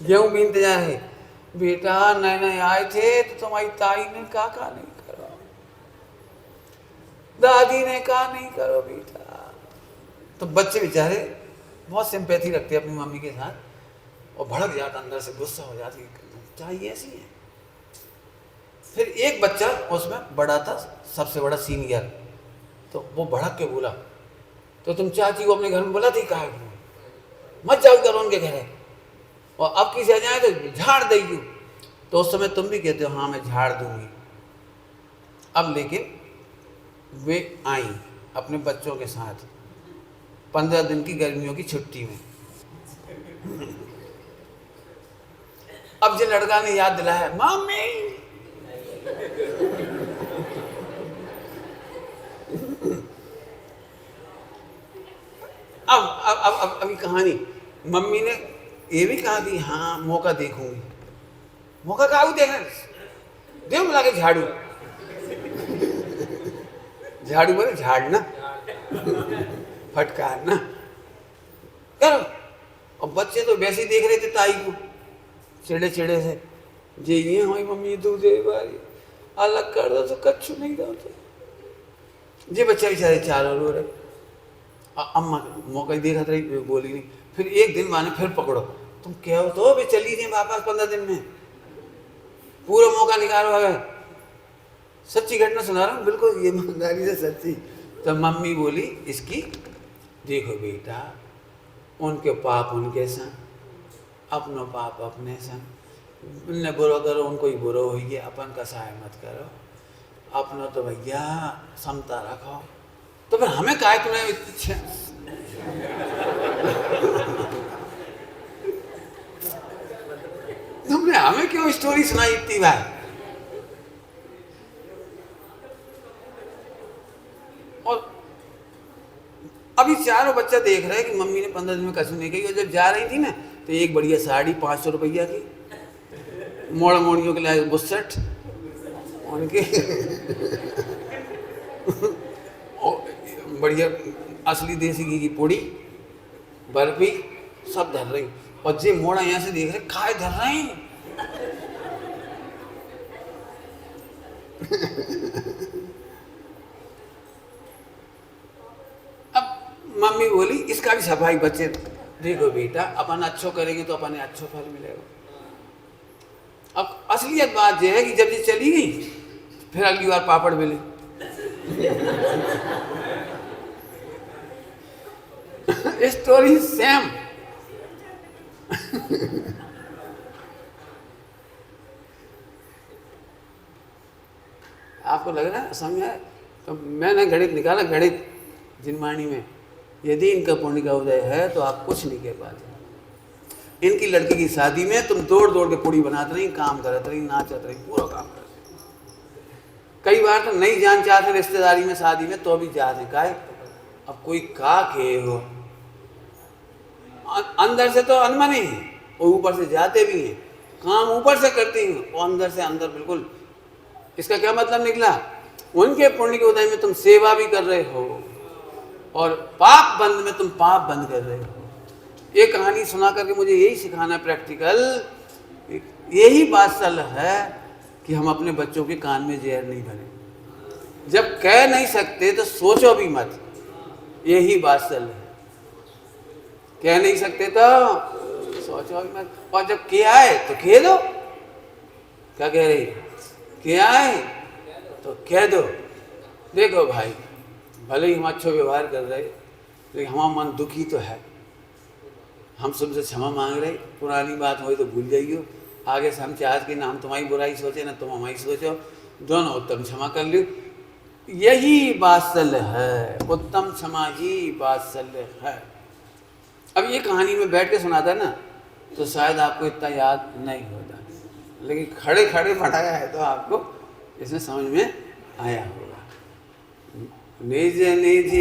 गेहूं बीनते जा रहे, बेटा नए नए आए थे तो तुम्हारी ताई ने कहा नहीं करो, दादी ने कहा नहीं करो बेटा। तो बच्चे बेचारे बहुत सिंपैथी रखते हैं अपनी मम्मी के साथ और भड़क जाता, अंदर से गुस्सा हो जाती, चाहिए ऐसी है। फिर एक बच्चा उसमें बड़ा था, सबसे बड़ा सीनियर, तो वो भड़क के बोला, तो तुम चाची को अपने घर में बुलाती कहा मत जाओ करो उनके घर है, और अब किसी आ जाए तो झाड़ देगी। तो उस समय तुम भी कहते हो हाँ मैं झाड़ दूंगी। अब लेकिन वे आई अपने बच्चों के साथ 15 दिन की गर्मियों की छुट्टी में। अब जो लड़का ने याद दिलाया, मम्मी अब अभी कहानी, मम्मी ने ये भी कहा कि हाँ मौका देखूंगी। मौका कहा देखना, दे बुला के झाड़ू, झाड़ू बोले झाड़ना फटकारना करो। और बच्चे तो वैसे ही देख रहे थे ताई को चिड़े चिड़े से, जे ये हमारी मम्मी दूध दे बारी अलग कर दो तो कच्छु नहीं दो तो जे बच्चा बेचारे चारों रो रहे। अम्मा मौका ही देखा रही, बोली नहीं। फिर एक दिन माने फिर पकड़ो, तुम क्या हो तो भी चली थी वापस 15 दिन में, पूरा मौका निकालो। अगर सच्ची घटना सुना रहा हूँ बिल्कुल ये ईमानदारी से सच्ची। तो मम्मी बोली इसकी, देखो बेटा उनके पाप उनके संग, अपनो पाप अपने संग, उन्हें बुरो करो उनको ही बुरो होइए, अपन का सहाय मत करो, अपनो तो भैया समता रखो। तो फिर हमें काहे तुम्हें तुमने हमें क्यों स्टोरी सुनाई इतनी बार? और अभी चारों बच्चा देख रहे हैं कि मम्मी ने 15 दिन में कसूर नहीं की। और जब जा रही थी ना तो एक बढ़िया साड़ी 500 रुपया की, मोड़ा मोड़ियों के लिए बुस्सट उनके बढ़िया असली देसी घी की पूड़ी बर्फी सब धर रही। और जे मोड़ा यहाँ से देख रहे खाए धर रहे हैं। अब मम्मी बोली इसका भी सफाई बच्चे, देखो बेटा अपन अच्छो करेंगे तो अपन अच्छो फल मिलेगा। अब असलियत बात यह है कि जब ये चली गई फिर अगली बार पापड़ मिले। Story same. आपको लग रहा है समझ आए? तो मैंने गणित निकाला, गणित जिनवाणी में, यदि इनका पुण्य का उदय है तो आप कुछ नहीं कह पाते। इनकी लड़की की शादी में तुम दौड़ दौड़ के पूड़ी बनाते रही, काम करते रही, नाचते रही, पूरा काम करते। कई बार तो नहीं जान चाहते रिश्तेदारी में शादी में तो भी जाते काहे। अब कोई का के हो, अंदर से तो अनमने ही और ऊपर से जाते भी हैं, काम ऊपर से करते हैं और अंदर से अंदर बिल्कुल। इसका क्या मतलब निकला? उनके पुण्य के उदय में तुम सेवा भी कर रहे हो और पाप बंद में तुम पाप बंद कर रहे हो। ये कहानी सुना करके मुझे यही सिखाना प्रैक्टिकल, यही बात चल है कि हम अपने बच्चों के कान में जहर नहीं भरे। जब कह नहीं सकते तो सोचो भी मत, यही बात चल है। कह नहीं सकते तो सोचो भी मत, और जब किया है तो कह दो। क्या कह रही? किया है तो कह दो। देखो भाई, भले ही हम अच्छा व्यवहार कर रहे लेकिन हमारा मन दुखी तो है, हम तुमसे क्षमा मांग रहे, पुरानी बात हो तो भूल जाइयो, आगे से हम चाहते कि ना हम तुम्हारी बुराई सोचे ना तुम हमारी सोचो, दोनों उत्तम क्षमा कर लियो। यही वात्सल्य है, उत्तम क्षमा ही वात्सल्य है। अब ये कहानी में बैठ के सुनाता ना तो शायद आपको इतना याद नहीं होता, लेकिन खड़े खड़े पढ़ाया है तो आपको इसमें समझ में आया होगा। निज निज